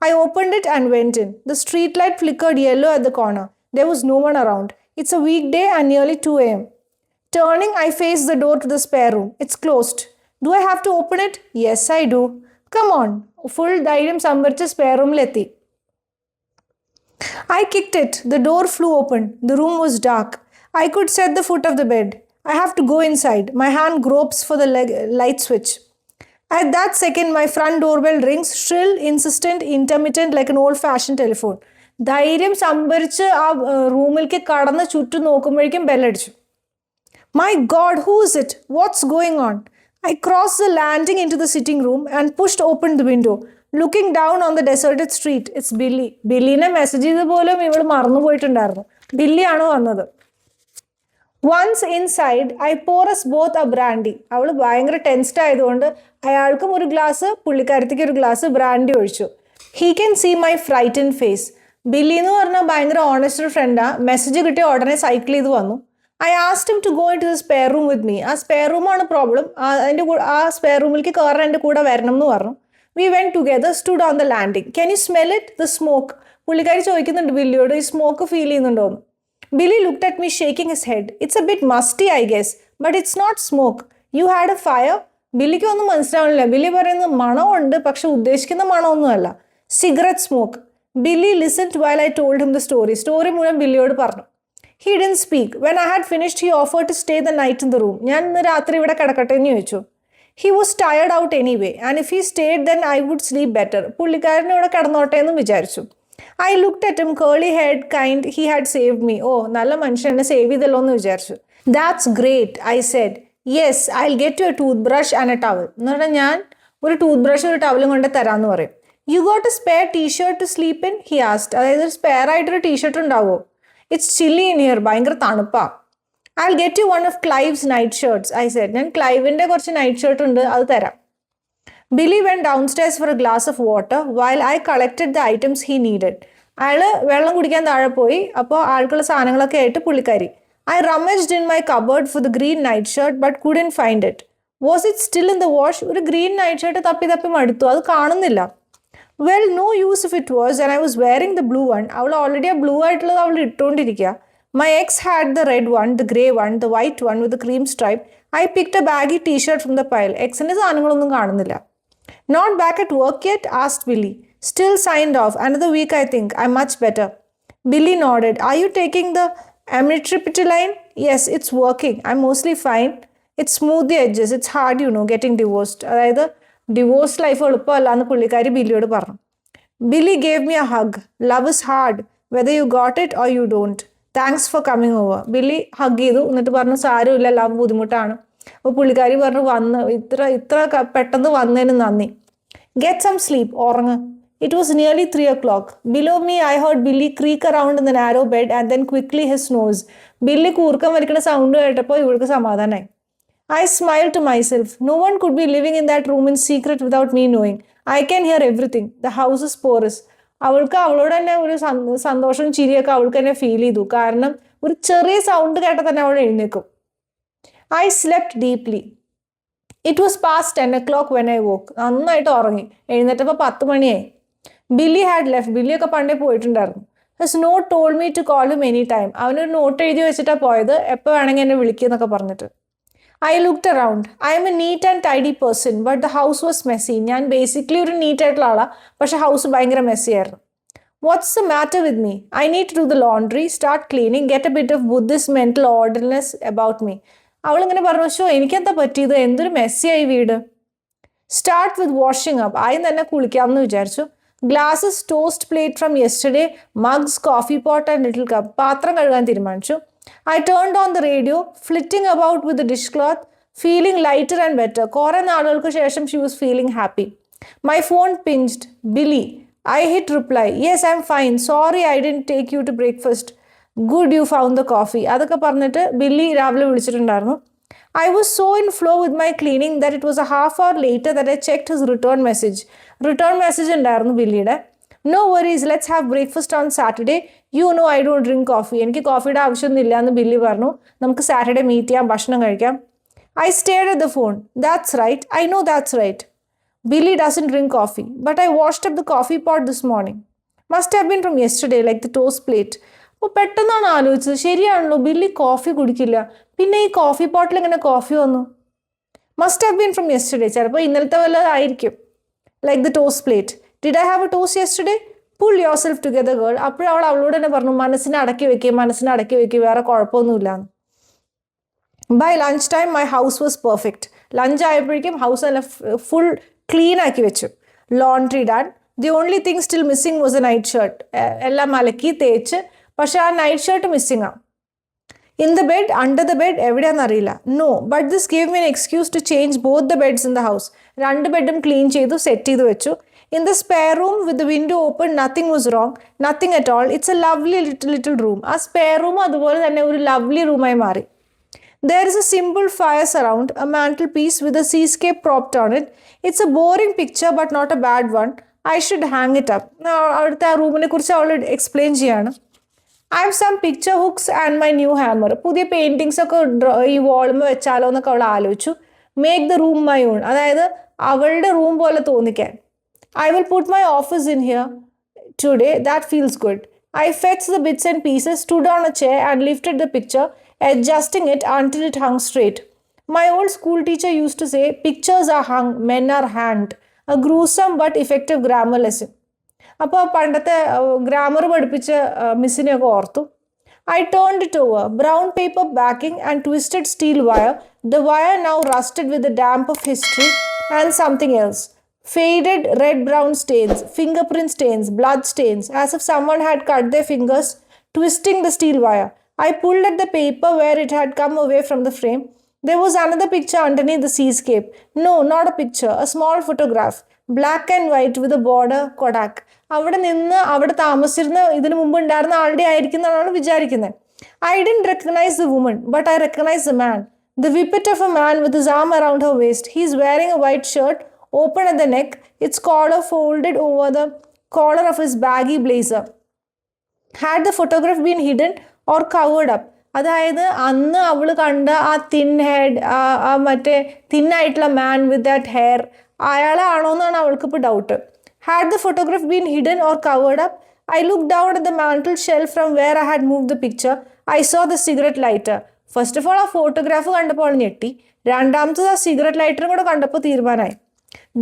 I opened it and went in. The street light flickered yellow at the corner. There was no one around. It's a weekday and nearly 2 AM. Turning, I faced the door to the spare room. It's closed. Do I have to open it? Yes, I do. Come on. Full ധൈര്യം സംഭരിച്ച് spare റൂമിലെത്തി. I kicked it. The door flew open. The room was dark. I could set the foot of the bed. I have to go inside. My hand gropes for the light switch. At that second, my front doorbell rings, shrill, insistent, intermittent, like an old-fashioned telephone. ധൈര്യം സംഭരിച്ച് ആ റൂമിലേക്ക് കടന്ന് ചുറ്റും നോക്കുമ്പോഴേക്കും ബെല്ലടിച്ചു. My God, who is it? What's going on? I crossed the landing into the sitting room and pushed open the window, looking down on the deserted street. It's Billy. ബില്ലിനെ message ചെയ്ത പോലും ഇവൾ മറന്നുപോയിട്ടുണ്ടായിരുന്നു. ബില്ലിയാണ് വന്നത്. Once inside, I pour us both a brandy. അവൾ ഭയങ്കര tensed ആയതുകൊണ്ട് അയാൾക്കും ഒരു ഗ്ലാസ്, പുള്ളിക്കാരത്തേക്ക് ഒരു ഗ്ലാസ് ബ്രാൻഡി ഒഴിച്ചു. He can see my frightened face. Billy എന്ന് പറഞ്ഞാൽ ഭയങ്കര ഓണസ്റ്റ് ഫ്രണ്ടാണ്. മെസ്സേജ് കിട്ടിയ ഉടനെ സൈക്കിൾ ചെയ്ത് വന്നു. I asked him to go into the spare room with me. ആ സ്പെയർ റൂമാണ് പ്രോബ്ലം. ആ സ്പെയർ റൂമിലേക്ക് കയറാൻ എൻ്റെ കൂടെ വരണം എന്ന് പറഞ്ഞു. We went together, stood on the landing. Can you smell it? The smoke. പുള്ളിക്കാരി ചോദിക്കുന്നുണ്ട് ബില്ലിയോട്, ഈ സ്മോക്ക് ഫീൽ ചെയ്യുന്നുണ്ടോന്ന്. Billy looked at me, shaking his head. It's a bit musty, I guess, but it's not smoke. You had a fire? ബില്ലിക്ക് ഒന്നും മനസ്സിലാവണില്ല. Billy പറയുന്നത് മണമുണ്ട്, പക്ഷെ ഉദ്ദേശിക്കുന്ന മണമൊന്നുമല്ല. Cigarette smoke. Billy listened while I told him the story. Story മുഴുവൻ ബില്ലിയോട് പറഞ്ഞു. He didn't speak. When I had finished, he offered to stay the night in the room. ഞാൻ ഇന്ന് രാത്രി ഇവിടെ കിടക്കട്ടെ എന്ന് ചോദിച്ചു. He was tired out anyway, and if he stayed, then I would sleep better. പുള്ളിക്കാരനെ ഇവിടെ കിടന്നോട്ടെ എന്ന് വിചാരിച്ചു. I looked at him, curly haired, kind. He had saved me. ഓ, നല്ല മനുഷ്യൻ എന്നെ സേവ് ചെയ്തല്ലോ എന്ന് വിചാരിച്ചു. That's great, I said. Yes, I'll get you a toothbrush and a towel. എന്ന് പറഞ്ഞാൽ ഞാൻ ഒരു ടൂത്ത് ബ്രഷ് ഒരു ടവലും കൊണ്ട് തരാമെന്ന് പറയും. You got a spare t-shirt to sleep in? He asked. അതായത് ഒരു സ്പെയർ ആയിട്ടൊരു ടീഷർട്ട് ഉണ്ടാവുമോ? It's chilly in here. ഭയങ്കര തണുപ്പാ. I'll get you one of Clive's night shirts, I said. ഞാൻ ക്ലൈവിൻ്റെ കുറച്ച് നൈറ്റ് ഷർട്ട് ഉണ്ട്, അത് തരാം. Billy went downstairs for a glass of water while I collected the items he needed. അയാൾ വെള്ളം കുടിക്കാൻ താഴെ പോയി. അപ്പോൾ ആൾക്കുള്ള സാധനങ്ങളൊക്കെ ആയിട്ട് പുള്ളിക്കാരി. I rummaged in my cupboard for the green night shirt but couldn't find it. Was it still in the wash? ഒരു ഗ്രീൻ നൈറ്റ് ഷർട്ട് തപ്പി തപ്പി മടുത്തു, അത് കാണുന്നില്ല. Well, no use if it was, and I was wearing the blue one. അവൾ already ആ blue ആയിട്ടുള്ളത് അവൾ ഇട്ടുകൊണ്ടിരിക്കുക. My ex had the red one, the grey one, the white one with cream stripe. I picked a baggy T shirt from the pile. എക്സിൻ്റെ സാധനങ്ങളൊന്നും കാണുന്നില്ല. Not back at work yet? Asked Billy. Still signed off. Another week I think. I much better. Billy nodded. Are you taking the amitriptyline? Yes, it's working. I'm mostly fine. It's smooth the edges. It's hard, getting divorced. അതായത് divorce life എളുപ്പമല്ല എന്ന് പുള്ളിക്കാരി ബില്ലിയോട് പറഞ്ഞു. Billy gave me a hug. Love is hard, whether you got it or you don't. Thanks for coming over. Billy hug ചെയ്തു, എന്നിട്ട് പറഞ്ഞു സാരമില്ല, love ബുദ്ധിമുട്ടാണ്. അപ്പോൾ പുള്ളിക്കാരി പറഞ്ഞു ഇത്ര പെട്ടെന്ന് വന്നതിന് നന്ദി. Get some sleep. ഉറങ്ങ്. It was nearly 3 o'clock. Below me, I heard Billy creak around in the narrow bed and then quickly his snores. Billy കൂർക്കം വലിക്കുന്ന സൗണ്ട് കേട്ടപ്പോൾ ഇവൾക്ക് സമാധാനമായി. I smiled to myself. No one could be living in that room in secret without me knowing. I can hear everything. The house is porous. അവൾക്ക് അവളോട് തന്നെ ഒരു സന്തോഷം ചിരിയൊക്കെ അവൾക്ക് തന്നെ ഫീൽ ചെയ്തു. കാരണം ഒരു ചെറിയ സൗണ്ട് കേട്ടാൽ തന്നെ അവൾ എഴുന്നേക്കും. I slept deeply. It was past 10 o'clock when I woke. നന്നായിട്ട് ഉറങ്ങി. എഴുന്നേറ്റപ്പോൾ 10 മണിയായി. Billy had left. ബില്ലിയൊക്കെ പണ്ടേ പോയിട്ടുണ്ടായിരുന്നു. His note told me to call him any time. അവനൊരു നോട്ട് എഴുതി വെച്ചിട്ടാണ് പോയത്, എപ്പോൾ വേണമെങ്കിൽ എന്നെ വിളിക്കുന്നൊക്കെ പറഞ്ഞിട്ട്. I looked around. I'm a neat and tidy person, but the house was messy. ഞാൻ ബേസിക്കലി ഒരു നീറ്റ് ആയിട്ടുള്ള ആളാണ്, പക്ഷേ ഹൗസ് ഭയങ്കര മെസ്സി ആയിരുന്നു. What's the matter with me? I need to do the laundry, start cleaning, get a bit of Buddhist mental orderliness about me. അവളിങ്ങനെ പറഞ്ഞു, എനിക്കെന്താ പറ്റിയത്, എന്തൊരു മെസ്സിയായി വീട്. Start with washing up. ആദ്യം തന്നെ കുളിക്കാമെന്ന് വിചാരിച്ചു. Glasses, toast plate from yesterday, mugs, coffee pot and little cup. പാത്രം കഴുകാൻ തീരുമാനിച്ചു. I turned on the radio, flitting about with the dishcloth, feeling lighter and better. കുറേ നാളുകൾക്ക് ശേഷം she was feeling happy. My phone pinged. Billy. I hit reply. Yes, I'm fine. Sorry I didn't take you to breakfast. Good you found the coffee. അതൊക്കെ പറഞ്ഞിട്ട് Billy രാവിലെ വിളിച്ചിട്ടുണ്ടായിരുന്നു. I was so in flow with my cleaning that it was a half hour later that I checked his return message. Return message ഉണ്ടായിരുന്നു ബില്ലിയുടെ. No worries, let's have breakfast on Saturday. You know I don't drink coffee. എനിക്ക് കോഫിയുടെ ആവശ്യമൊന്നുമില്ല എന്ന് Billy പറഞ്ഞു. നമുക്ക് Saturday meet ചെയ്യാം, ഭക്ഷണം കഴിക്കാം. I stared at the phone. That's right. I know that's right. Billy doesn't drink coffee, but I washed up the coffee pot this morning. Must have been from yesterday, like the toast plate. അപ്പോൾ പെട്ടെന്നാണ് ആലോചിച്ചത്, ശരിയാണല്ലോ, Billy coffee കുടിക്കില്ല, പിന്നെ ഈ coffee പോട്ടിൽ എങ്ങനെ coffee വന്നു? Must have been from yesterday. ചിലപ്പോൾ ഇന്നലത്തെ വല്ലതായിരിക്കും. Like the toast plate. Did I have a toast yesterday? Pull yourself together girl. അപ്പോൾ അവളോട് തന്നെ പറഞ്ഞു, മനസ്സിനെ അടക്കി വെക്കുക, വേറെ കുഴപ്പമൊന്നുമില്ല. By lunch time my house was perfect. Lunch ആയപ്പോഴേക്കും ഹൗസ് നല്ല ഫുൾ ക്ലീൻ ആക്കി വെച്ചു. Laundry done. The only thing still missing was a night shirt. എല്ലാം അലക്കി തേച്ച്, പക്ഷെ ആ നൈറ്റ് ഷർട്ട് മിസ്സിങ് ആണ്. In the bed, under the bed, എവിടെയാണെന്നറിയില്ല. No, but this gave me an excuse to change both the beds in the house. 2 ബെഡും clean ചെയ്തു, set ചെയ്ത് വെച്ചു. In the spare room with the window open, nothing was wrong, nothing at all. It's a lovely little room. ആ spare room അതുപോലെ തന്നെ ഒരു lovely റൂമായി മാറി. There is a simple fire surround, a mantelpiece with a seascape propped on it. It's a boring picture but not a bad one. I should hang it up. അവിടുത്തെ ആ റൂമിനെ കുറിച്ച് അവൾ explain ചെയ്യാണ്. I have some picture hooks and my new hammer. പുതിയ paintings ഒക്കെ ഈ വാളുമ്പോൾ വെച്ചാലോ എന്നൊക്കെ അവൾ ആലോചിച്ചു. Make the room my own, അതായത് അവളുടെ റൂം പോലെ തോന്നിക്കാൻ. I will put my office in here today. That feels good. I fetched the bits and pieces, stood on a chair and lifted the picture, adjusting it until it hung straight. My old school teacher used to say, pictures are hung, men are hanged. A gruesome but effective grammar lesson. അപ്പോൾ പണ്ടത്തെ grammar പഠിപ്പിച്ച മിസ്സിനെയൊക്കെ ഓർത്തു. I turned it over. Brown paper backing and twisted steel wire. The wire now rusted with the damp of history and something else. Faded red-brown stains, fingerprint stains, blood stains, as if someone had cut their fingers twisting the steel wire. I pulled at the paper where it had come away from the frame. There was another picture underneath the seascape. No, not a picture, a small photograph. Black and white with a border Kodak. അവിടെ താമസിച്ചിരുന്ന ഇതിനു മുമ്പ് ഉണ്ടായിരുന്ന ആളുടെ ആയിരിക്കുന്നതാണ് വിചാരിക്കുന്നത്. I didn't recognize the woman, but I recognized the man. The whippet of a man with his arm around her waist. He is wearing a white shirt, open at the neck, its collar folded over the collar of his baggy blazer. Had the photograph been hidden or covered up? അതായത് അന്ന് അവൾ കണ്ട ആ thin head, ആ മറ്റേ തിന്നായിട്ടുള്ള മാൻ with that hair, അയാളാണോ എന്നാണ് അവൾക്ക് ഇപ്പോൾ doubt. Had the photograph been hidden or covered up? I looked down at the mantle shelf from where I had moved the picture. I saw the cigarette lighter. First of all ആ photograph കണ്ടപ്പോൾ ഞെട്ടി. രണ്ടാമത്തത് ആ cigarette ലൈറ്ററും കൂടെ കണ്ടപ്പോൾ തീരുമാനമായി.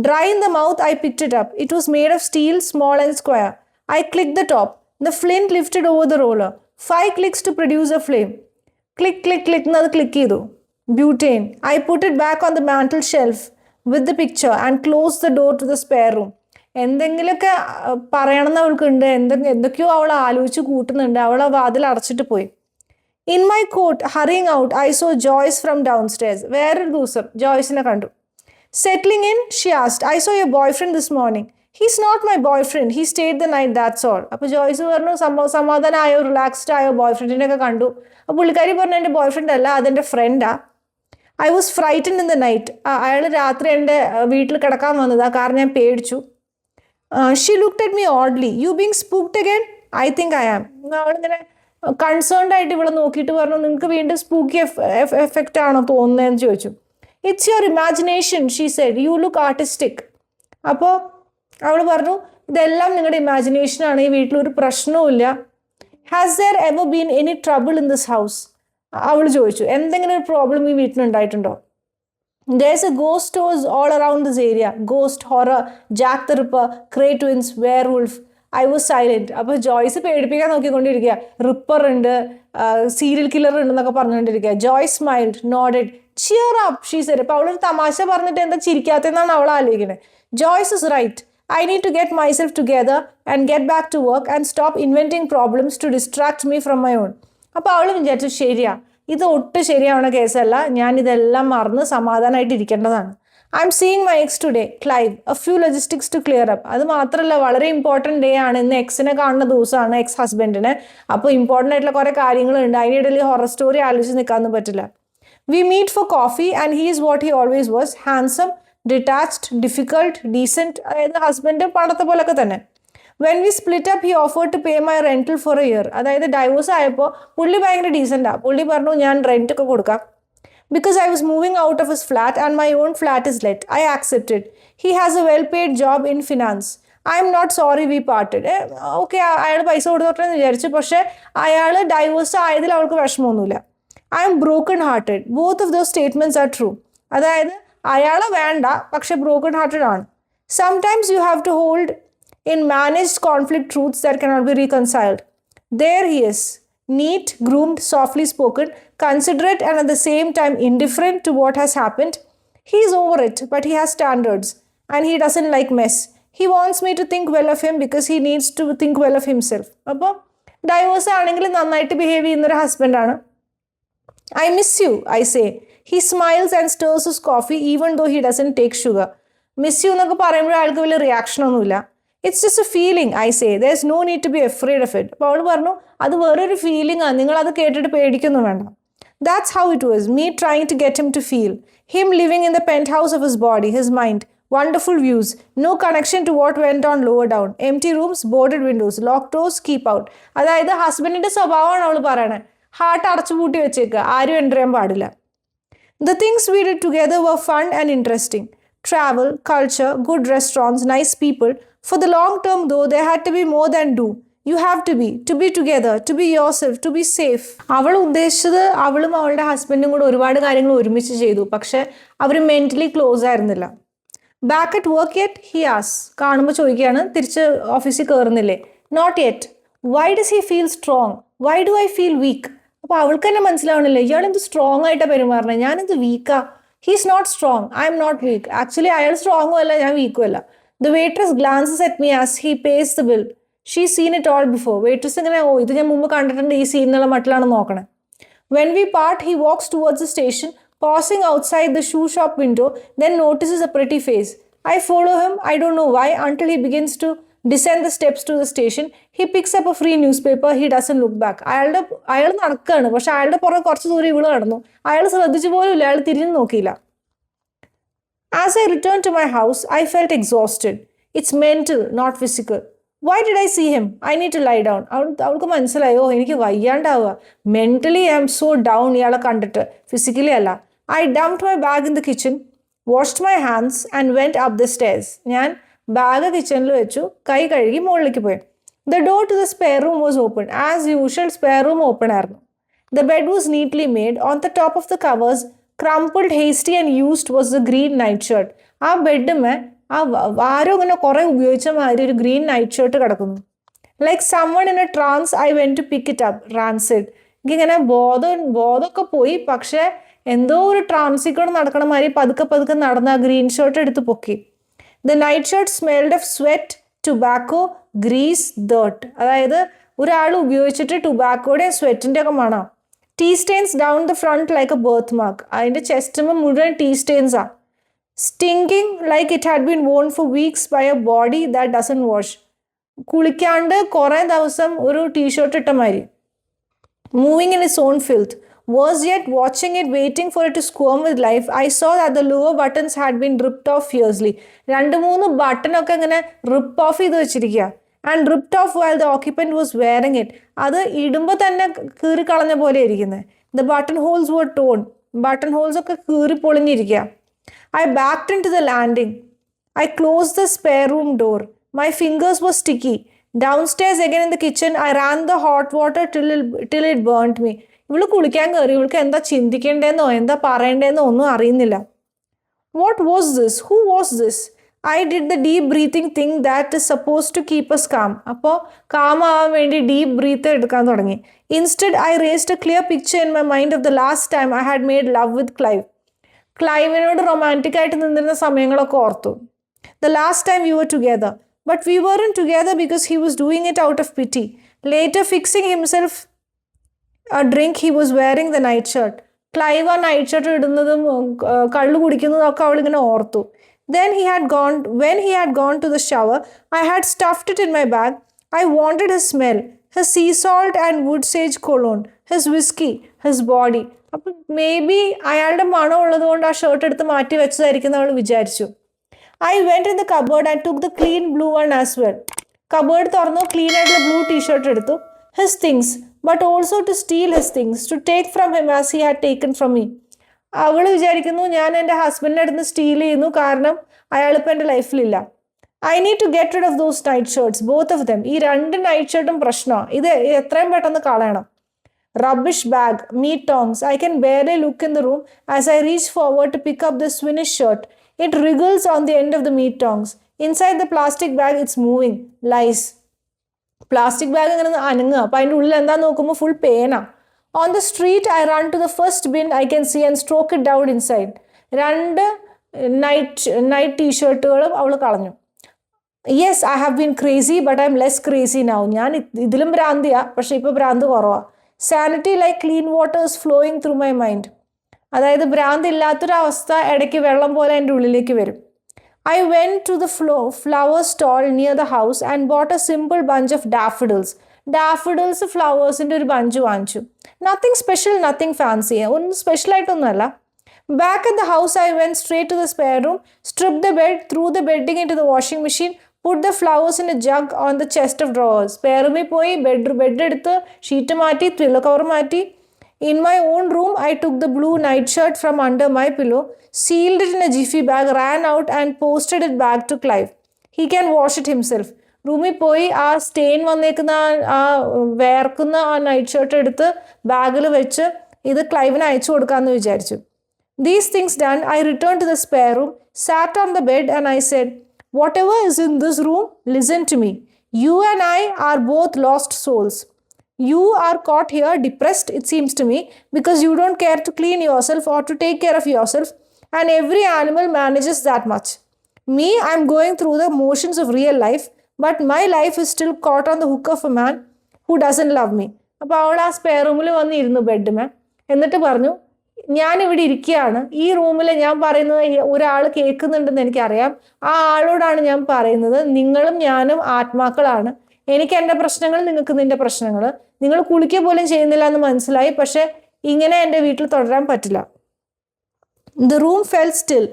Dry in the mouth, I picked it up. It was made of steel, small and square. I clicked the top. The flint lifted over the roller. 5 clicks to produce a flame. Click, click, click എന്നത് click ചെയ്തു. Butane. I put it back on the mantle shelf with the picture and closed the door to the spare room. എന്തെങ്കിലുമൊക്കെ പറയണമെന്ന് അവൾക്കുണ്ട്, എന്തൊക്കെയോ അവൾ ആലോചിച്ച് കൂട്ടുന്നുണ്ട്. അവൾ ആ വാതിൽ അടച്ചിട്ട് പോയി. In my coat hurrying out I saw Joyce from downstairs. വേറൊരു ദിവസം ജോയ്സിനെ കണ്ടു. Settling in she asked, I saw your boyfriend this morning. He's not my boyfriend, he stayed the night, that's all. അപ്പോൾ Joyce പറഞ്ഞു സമാധാനമായോ, relaxed ആയോ, boy ഫ്രണ്ടിനെയൊക്കെ കണ്ടു. അപ്പോൾ പുള്ളിക്കാരി പറഞ്ഞു എൻ്റെ ബോയ് ഫ്രണ്ട് അല്ല, അതെൻ്റെ ഫ്രണ്ടാ. I was frightened in the night. അയാൾ രാത്രി എൻ്റെ വീട്ടിൽ കിടക്കാൻ വന്നതാണ്, കാരണം ഞാൻ പേടിച്ചു. She looked at me oddly. You being spooked again? I think I am. അവളിങ്ങനെ കൺസേൺഡ് ആയിട്ട് ഇവിടെ നോക്കിയിട്ട് പറഞ്ഞു, നിങ്ങൾക്ക് വീണ്ടും സ്പൂക്കി എഫക്റ്റ് ആണോ തോന്നുന്നതെന്ന് ചോദിച്ചു. It's your imagination, she said. You look artistic. അപ്പോൾ അവൾ പറഞ്ഞു, ഇതെല്ലാം നിങ്ങളുടെ ഇമാജിനേഷനാണ്, ഈ വീട്ടിലൊരു പ്രശ്നവുമില്ല. Has there ever been any trouble in this house? അവൾ ചോദിച്ചു, എന്തെങ്കിലും ഒരു പ്രോബ്ലം ഈ വീട്ടിലുണ്ടായിട്ടുണ്ടോ? There's a ghost stores all around this area. Ghost, horror, Jack the Ripper, Cray twins, werewolf. I was silent. അപ്പോൾ ജോയ്സ് പേടിപ്പിക്കാൻ നോക്കിക്കൊണ്ടിരിക്കുക. റിപ്പർ ഉണ്ട്, serial killer ഉണ്ടെന്നൊക്കെ പറഞ്ഞുകൊണ്ടിരിക്കുക. Joyce smiled, nodded. Cheer up, she said. അപ്പോൾ അവളൊരു തമാശ പറഞ്ഞിട്ട് എന്താ ചിരിക്കാത്തതെന്നാണ് അവൾ ആലോചിക്കുന്നത്. Joyce is right. I need to get myself together and get back to work and stop inventing problems to distract me from my own. അപ്പോൾ അവൾ വിചാരിച്ചു, ശരിയാ, ഇത് ഒട്ടും ശരിയാവണ കേസല്ല, ഞാൻ ഇതെല്ലാം മറന്ന് സമാധാനമായിട്ട് ഇരിക്കേണ്ടതാണ്. I'm seeing my ex today, Clive. A few logistics to clear up. അത് മാത്രമല്ല, വളരെ ഇമ്പോർട്ടൻറ്റ് ഡേ ആണ് ഇന്ന്. എക്സിനെ കാണുന്ന ദിവസമാണ്, എക്സ് ഹസ്ബൻഡിനെ. അപ്പോൾ ഇമ്പോർട്ടൻ്റ് ആയിട്ടുള്ള കുറേ കാര്യങ്ങളുണ്ട്. അതിനിടയിൽ ഹൊറർ സ്റ്റോറി ആലോചിച്ച് നിൽക്കാനൊന്നും പറ്റില്ല. We meet for coffee and he is what he always was, handsome, detached, difficult, decent. അതായത് ഹസ്ബൻഡ് പണ്ടത്തെ പോലൊക്കെ തന്നെ. When we split up he offered to pay my rental for a year. അതായത് divorce ആയപ്പോൾ പുള്ളി ഭയങ്കര ഡീസൻറ്റാണ്. പുള്ളി പറഞ്ഞു, ഞാൻ റെൻറ്റ് ഒക്കെ കൊടുക്കാം. Because I was moving out of his flat and my own flat is let. I accepted. He has a well paid job in finance. I'm not sorry we parted. Okay, അയാൾ പൈസ കൊടുത്തോട്ടെന്ന് വിചാരിച്ചു. പക്ഷേ അയാൾ divorce ആയതിൽ അവൾക്ക് വിഷമമൊന്നുമില്ല. I'm broken hearted. Both of those statements are true. അതായത് അയാളെ വേണ്ട, പക്ഷെ ബ്രോക്കൺ ഹാർട്ടഡ് ആണ്. Sometimes you have to hold in managed conflict truths that cannot be reconciled. There he is, neat, groomed, softly spoken, considerate and at the same time indifferent to what has happened. He is over it, but he has standards and he doesn't like mess. He wants me to think well of him because he needs to think well of himself. അപ്പോൾ divorce ആണെങ്കിൽ നന്നായിട്ട് behave ചെയ്യുന്നൊരു ഹസ്ബൻഡാണ്. I miss you, I say. He smiles and stirs his coffee even though he doesn't take sugar. Miss you എന്നൊക്കെ പറയുമ്പോൾ ആൾക്ക് വലിയ reaction ഒന്നുമില്ല. It's just a feeling, I say. There is no need to be afraid of it. അപ്പോൾ അവൾ പറഞ്ഞു, അത് വേറൊരു ഫീലിംഗ് ആണ്, നിങ്ങളത് കേട്ടിട്ട് പേടിക്കൊന്നും വേണ്ട. That's how it was. Me trying to get him to feel. Him living in the penthouse of his body, his mind, wonderful views, no connection to what went on lower down, empty rooms, boarded windows, locked doors, keep out. അതായത് ഹസ്ബൻഡിൻ്റെ സ്വഭാവമാണ് അവൾ പറയണത്. Heart അടച്ചുപൂട്ടി വെച്ചേക്കുക, ആരും enter ചെയ്യാൻ പാടില്ല. The things we did together were fun and interesting. Travel, culture, good restaurants, nice people. For the long term though, there had to be more than do. You have to be together, to be yourself, to be safe. അവൾ ഉദ്ദേശിച്ചത് അവളും അവളുടെ ഹസ്ബൻഡും കൂടെ ഒരുപാട് കാര്യങ്ങൾ ഒരുമിച്ച് ചെയ്തു, പക്ഷെ അവർ മെൻ്റലി ക്ലോസ് ആയിരുന്നില്ല. Back at work yet, he ആസ്. കാണുമ്പോൾ ചോദിക്കുകയാണ്, തിരിച്ച് ഓഫീസിൽ കയറുന്നില്ലേ? Not yet. Why does he feel strong? Why do I feel weak? അപ്പോൾ അവൾക്ക് തന്നെ മനസ്സിലാവണില്ല, ഇയാളെന്ത് സ്ട്രോങ് ആയിട്ടാണ് പെരുമാറണേ, ഞാനെന്ത് വീക്കാ. He's not strong, I'm not weak. Actually അയാൾ സ്ട്രോങ്ങും അല്ല, ഞാൻ വീക്കും അല്ല. The waitress glances at me as he pays the bill. She's seen it all before. Waitress ഇങ്ങനെ, ഓ ഇത് ഞാൻ മുമ്പ് കണ്ടിട്ടുണ്ട്, ഈ സീനിലുള്ള മട്ടിലാണ് നോക്കണേ. When we part, he walks towards the station, pausing outside the shoe shop window, then notices a pretty face. I follow him, I don't know why, until he begins to descend the steps to the station. He picks up a free newspaper. He doesn't look back. അയാൾ നടക്കുകയാണ്, പക്ഷെ അയാളുടെ പുറകെ കുറച്ച് ദൂരം ഇവള് നടന്നു. അയാൾ ശ്രദ്ധിച്ചു പോലും ഇല്ല, അയാൾ തിരിഞ്ഞു നോക്കിയില്ല. As I returned to my house, I felt exhausted. It's mental, not physical. Why did I see him? I need to lie down. അവൾക്ക് മനസ്സിലായി, ഓ എനിക്ക് വയ്യാണ്ടാവുക, mentally I am so down ഇയാളെ കണ്ടിട്ട്, ഫിസിക്കലി അല്ല. I dumped my bag in the kitchen, washed my hands and went up the stairs. ഞാൻ bag കിച്ചണിൽ വെച്ചു, കൈ കഴുകി മുകളിലേക്ക് പോയി. The door to the spare room was open. As usual, spare room open ആയിരുന്നു. The bed was neatly made. On the top of the covers, crumpled, hasty and used, was the green nightshirt. ആ ബെഡുമേ ആരോ ഇങ്ങനെ കുറെ ഉപയോഗിച്ച മാതിരി ഒരു green night shirt കിടക്കുന്നു. Like summon in a trance I went to pick it up, rancid. എനിക്കിങ്ങനെ ബോധമൊക്കെ പോയി, പക്ഷേ എന്തോ ഒരു ട്രാൻസിക്കൂടെ നടക്കണ മാതിരി പതുക്കെ നടന്ന് ആ ഗ്രീൻ ഷർട്ട് എടുത്ത് പൊക്കി. The nightshirt smelled of sweat, tobacco, grease, dirt. അതായത് ഒരാൾ ഉപയോഗിച്ചിട്ട് ടുബാക്കോയുടെ സ്വെറ്റിൻ്റെ ഒക്കെ മണം. Tea stains down the front like a birthmark. അതിൻ്റെ ചെസ്റ്റുമ്പോൾ മുഴുവൻ ടീ സ്റ്റെയിൻസാണ്. Stinking like it had been worn for weeks by a body that doesn't wash. കുളിക്കാണ്ട് കുറേ ദിവസം ഒരു ടീഷർട്ട് ഇട്ട മാതിരി. Moving in its own filth. Worse yet, watching it, waiting for it to squirm with life, I saw that the lower buttons had been ripped off fiercely. 2-3 ബട്ടണൊക്കെ ഇങ്ങനെ rip of ചെയ്ത് വെച്ചിരിക്കുക. And ripped of while the occupant was wearing it. അത് ഇടുമ്പോൾ തന്നെ കീറി കളഞ്ഞ പോലെ ഇരിക്കുന്നത്. The button holes were torn. Button holes ഒക്കെ കീറി പൊളിഞ്ഞിരിക്കുക. I backed into the landing. I closed the spare room door. My fingers were sticky. Downstairs again in the kitchen, I ran the hot water till it burnt me. ഇവള് കുളിക്കാൻ കയറി, ഇവൾക്ക് എന്താ ചിന്തിക്കേണ്ടതെന്നോ എന്താ പറയേണ്ടതെന്നോ ഒന്നും അറിയുന്നില്ല. What was this? Who was this? I did the deep breathing thing that is supposed to keep us calm. അപ്പോൾ calm ആവാൻ വേണ്ടി ഡീപ്പ് ബ്രീത്ത് എടുക്കാൻ തുടങ്ങി. Instead, I raised a clear picture in my mind of the last time I had made love with Clive. ക്ലൈവിനോട് romantic ആയിട്ട് നിന്നിരുന്ന സമയങ്ങളൊക്കെ ഓർത്തു. The last time we were together. But we weren't together because he was doing it out of pity. Later, fixing himself a drink, he was wearing the night shirt. Clive ആ night shirt ഇടുന്നതും കള്ളു കുടിക്കുന്നതും ഒക്കെ അവളിങ്ങനെ ഓർത്തു. When he had gone to the shower, I had stuffed it in my bag. I wanted his smell, his sea salt and wood sage cologne, his whiskey, his body. അപ്പം may be അയാളുടെ മണം ഉള്ളത് കൊണ്ട് ആ shirt എടുത്ത് മാറ്റി വെച്ചതായിരിക്കും അവൾ വിചാരിച്ചു. I went in the cupboard and took the clean blue one as well. Cupboard തുറന്നു, ക്ലീൻ ആയിട്ടുള്ള ബ്ലൂ ടീഷർട്ട് എടുത്തു. His things, but also to steal his things, to take from him as he had taken from me. അവൾ വിചാരിക്കുന്നു ഞാൻ എൻ്റെ ഹസ്ബൻഡിൻ്റെ അടുത്ത് steel ചെയ്യുന്നു, കാരണം അയാളിപ്പോൾ എൻ്റെ ലൈഫിലില്ല. I need to get rid of those night shirts, both of them. ഈ 2 നൈറ്റ് ഷർട്ടും പ്രശ്നമാണ്. ഇത് എത്രയും പെട്ടെന്ന് കളയണം. Rubbish bag, meat tongs. I can barely look in the room as I reach forward to pick up the Swedish shirt. It wriggles on the end of the meat tongs. Inside the plastic bag, it's moving. Lies. Plastic bag ഇങ്ങനെ അനങ്ങുക. അപ്പം അതിൻ്റെ ഉള്ളിൽ എന്താ നോക്കുമ്പോൾ full പേന. On the street, I run to the first bin I can see and stroke it down inside. 2 night ടീഷർട്ടുകളും അവൾ കളഞ്ഞു. Yes, I have been crazy, but I'm less crazy now. ഞാൻ ഇതിലും ഭ്രാന്തിയാ, പക്ഷെ ഇപ്പോൾ ഭ്രാന്ത് കുറവാണ്. Sanity like clean water is flowing through my mind. അതായത് ഭ്രാന്ത് ഇല്ലാത്തൊരവസ്ഥ ഇടയ്ക്ക് വെള്ളം പോലെ എൻ്റെ ഉള്ളിലേക്ക് വരും. I went to the flower stall near the house and bought a simple bunch of daffodils. Daffodils ഫ്ലവേഴ്സിൻ്റെ ഒരു ബഞ്ച് വാങ്ങിച്ചു. നത്തിങ് സ്പെഷ്യൽ, നത്തിങ് ഫാൻസി, ഒന്നും സ്പെഷ്യലായിട്ടൊന്നുമല്ല. Back at the house, I went straight to the spare room, stripped the bed, threw the bedding into the washing machine, put the flowers in a jug on the chest of drawers. Spare roomil പോയി bed എടുത്ത് sheet മാറ്റി, pillow cover മാറ്റി. In my own room, I took the blue night shirt from under my pillow, sealed it in a jiffy bag, ran out and posted it back to Clive. He can wash it himself. റൂമിൽ പോയി ആ stain വന്നേക്കുന്ന ആ വേർക്കുന്ന ആ night shirt എടുത്ത് ബാഗിൽ വെച്ച് ഇത് ക്ലൈവിന് അയച്ചു കൊടുക്കാമെന്ന് വിചാരിച്ചു. These things done, I returned to the spare room, sat on the bed and I said, whatever is in this room, listen to me. You and I are both lost souls. You are caught here depressed, it seems to me, because you don't care to clean yourself or to take care of yourself, and every animal manages that much. Me, I'm going through the motions of real life, but my life is still caught on the hook of a man who doesn't love me. അപ്പോൾ അവൾ ആ spare റൂമിൽ വന്നിരുന്നു ബെഡ്മേ. എന്നിട്ട് പറഞ്ഞു, ഞാനിവിടെ ഇരിക്കുകയാണ്, ഈ റൂമിൽ ഞാൻ പറയുന്നത് ഒരാൾ കേൾക്കുന്നുണ്ടെന്ന് എനിക്കറിയാം. ആ ആളോടാണ് ഞാൻ പറയുന്നത്, നിങ്ങളും ഞാനും ആത്മാക്കളാണ്. എനിക്ക് എൻ്റെ പ്രശ്നങ്ങൾ, നിങ്ങൾക്ക് നിൻ്റെ പ്രശ്നങ്ങൾ. നിങ്ങൾ കുളിക്കുക പോലും ചെയ്യുന്നില്ല എന്ന് മനസ്സിലായി, പക്ഷെ ഇങ്ങനെ എൻ്റെ വീട്ടിൽ തുടരാൻ പറ്റില്ല. The room felt still,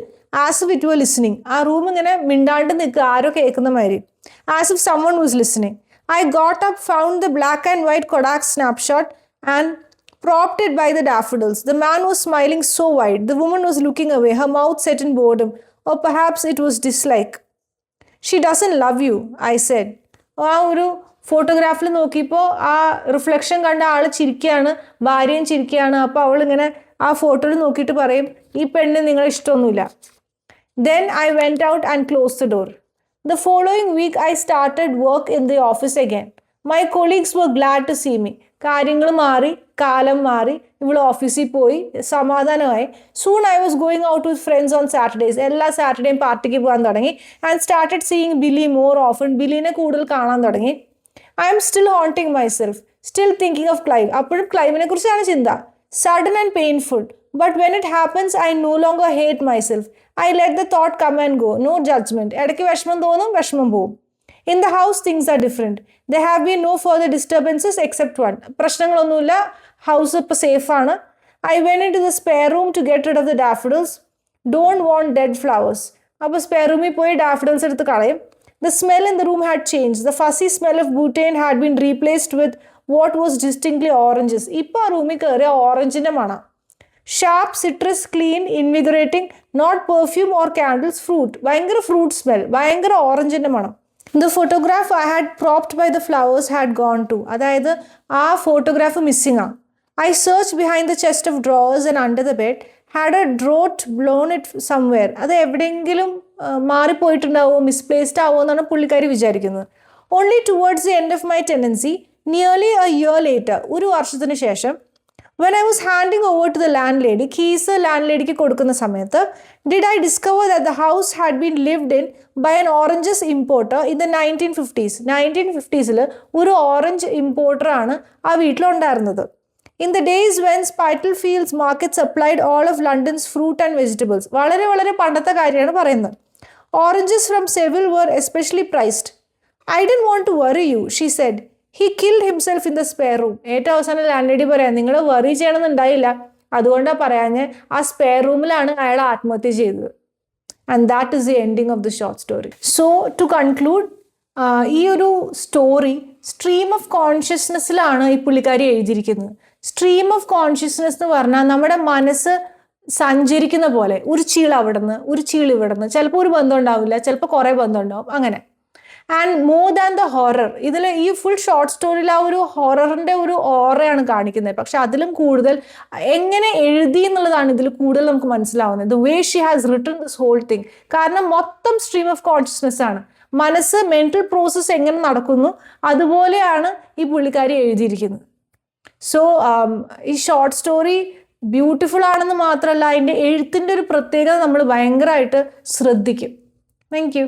as if it were listening. ആ റൂം ഇങ്ങനെ മിണ്ടാണ്ട് നിൽക്കുക, ആരോ കേൾക്കുന്ന മാതിരി. as if someone was listening. I got up, found the black and white Kodak snapshot, and propped it by the daffodils. The man was smiling so wide. The woman was looking away, her mouth set in boredom, or perhaps it was dislike. She doesn't love you, I said. ആ ഒരു ഫോട്ടോഗ്രാഫിൽ നോക്കിയപ്പോൾ ആ reflection കണ്ട ആൾ ചിരിക്കുകയാണ്, ഭാര്യയും ചിരിക്കുകയാണ്. അപ്പോൾ അവളിങ്ങനെ ആ ഫോട്ടോയിൽ നോക്കിയിട്ട് പറയും, ഈ പെണ്ണിന് നിങ്ങളെ ഇഷ്ടമൊന്നുമില്ല. Then I went out and closed the door. The following week I started work in the office again. My colleagues were glad to see me. കാര്യങ്ങൾ മാറി, കാലം മാറി, ഇവൾ ഓഫീസിൽ പോയി, സമാധാനമായി. Soon I was going out with friends on Saturdays. എല്ലാ സാറ്റർഡേയും പാർട്ടിക്ക് പോകാൻ തുടങ്ങി. And started seeing Billy more often. ബില്ലിനെ കൂടുതൽ കാണാൻ തുടങ്ങി. I am still haunting myself, still thinking of Clive. അപ്പോഴും ക്ലൈവിനെ കുറിച്ചാണ് ചിന്ത. Sudden and painful. But when it happens, I no longer hate myself. I let the thought come and go. No judgment. ഇടയ്ക്ക് വിഷമം തോന്നും, വിഷമം പോവും. In the house, things are different. There have been no further disturbances except one. പ്രശ്നങ്ങളൊന്നുമില്ല, house ഇപ്പോൾ സേഫാണ്. I went into the spare room to get rid of the daffodils. Don't want dead flowers. അപ്പോൾ spare റൂമിൽ പോയി daffodils എടുത്ത് കളയും. The smell in the room had changed. The fuzzy smell of butane had been replaced with what was distinctly oranges. ഇപ്പോൾ ആ റൂമിൽ കയറിയ ഓറഞ്ചിൻ്റെ മണം. Sharp, citrus, clean, invigorating, not perfume or candles, fruit. ഭയങ്കര ഫ്രൂട്ട് സ്മെൽ, ഭയങ്കര ഓറഞ്ചിൻ്റെ മണം. The photograph I had propped by the flowers had gone too. അതായത് ആ ഫോട്ടോഗ്രാഫ് മിസ്സിംഗ് ആണ്. I searched behind the chest of drawers and under the bed. Had a draught blown it somewhere. അത് എവിടെയെങ്കിലും മാറിപ്പോയിട്ടുണ്ടാവോ, misplaced ആവോ എന്നാണ് പുള്ളിക്കാരി വിചാരിക്കുന്നത്. Only towards the end of my tenancy, nearly a year later, ഒരു വർഷത്തിന് ശേഷം, when I was handing over to the landlady, keys landladyക്ക് കൊടുക്കുന്ന സമയത്ത്, did I discover that the house had been lived in by an oranges importer in the 1950s. 1950s ഒരു orange ഇമ്പോർട്ടറാണ് ആ വീട്ടിലുണ്ടായിരുന്നത്. In the days when Spitalfields market supplied all of London's fruit and vegetables. വളരെ വളരെ പണ്ടത്തെ കാര്യമാണ് പറയുന്നത്. Oranges from Seville were especially priced. I didn't want to worry you, she said. He killed himself in the spare room. ഏറ്റവും അവസാനം ലാൻഡ്ലേഡി പറയാം, നിങ്ങൾ worry ചെയ്യണമെന്നുണ്ടായില്ല, അതുകൊണ്ടാണ് പറയാഞ്ഞ് ആ സ്പെയർ റൂമിലാണ് അയാൾ ആത്മഹത്യ ചെയ്തത്. And that is the ending of the short story. So to conclude, ഈ ഒരു സ്റ്റോറി സ്ട്രീം ഓഫ് കോൺഷ്യസ്നെസ്സിലാണ് ഈ പുള്ളിക്കാരി എഴുതിയിരിക്കുന്നത്. സ്ട്രീം ഓഫ് കോൺഷ്യസ്നെസ് എന്ന് പറഞ്ഞാൽ നമ്മുടെ മനസ്സ് സഞ്ചരിക്കുന്ന പോലെ, ഒരു ചീൾ അവിടെ നിന്ന്, ഒരു ചീൾ ഇവിടെ നിന്ന്, ചിലപ്പോൾ ഒരു ബന്ധം ഉണ്ടാവില്ല, ചിലപ്പോൾ കുറേ ബന്ധം ഉണ്ടാവും, അങ്ങനെ. And more than the horror, ഇതിൽ ഈ ഫുൾ ഷോർട്ട് സ്റ്റോറിയിൽ ആ ഒരു ഹൊററിൻ്റെ ഒരു ഓറയാണ് കാണിക്കുന്നത്. പക്ഷെ അതിലും കൂടുതൽ എങ്ങനെ എഴുതി എന്നുള്ളതാണ് ഇതിൽ കൂടുതൽ നമുക്ക് മനസ്സിലാവുന്നത്. The way she has written this whole thing. കാരണം മൊത്തം സ്ട്രീം ഓഫ് കോൺഷ്യസ്നെസ് ആണ്. മനസ്സ് മെൻ്റൽ പ്രോസസ്സ് എങ്ങനെ നടക്കുന്നു അതുപോലെയാണ് ഈ പുള്ളിക്കാരി എഴുതിയിരിക്കുന്നത്. സോ ഈ ഷോർട്ട് സ്റ്റോറി ബ്യൂട്ടിഫുൾ ആണെന്ന് മാത്രമല്ല, അതിൻ്റെ എഴുത്തിൻ്റെ ഒരു പ്രത്യേകത നമ്മൾ ഭയങ്കരമായിട്ട് ശ്രദ്ധിക്കും. Thank you.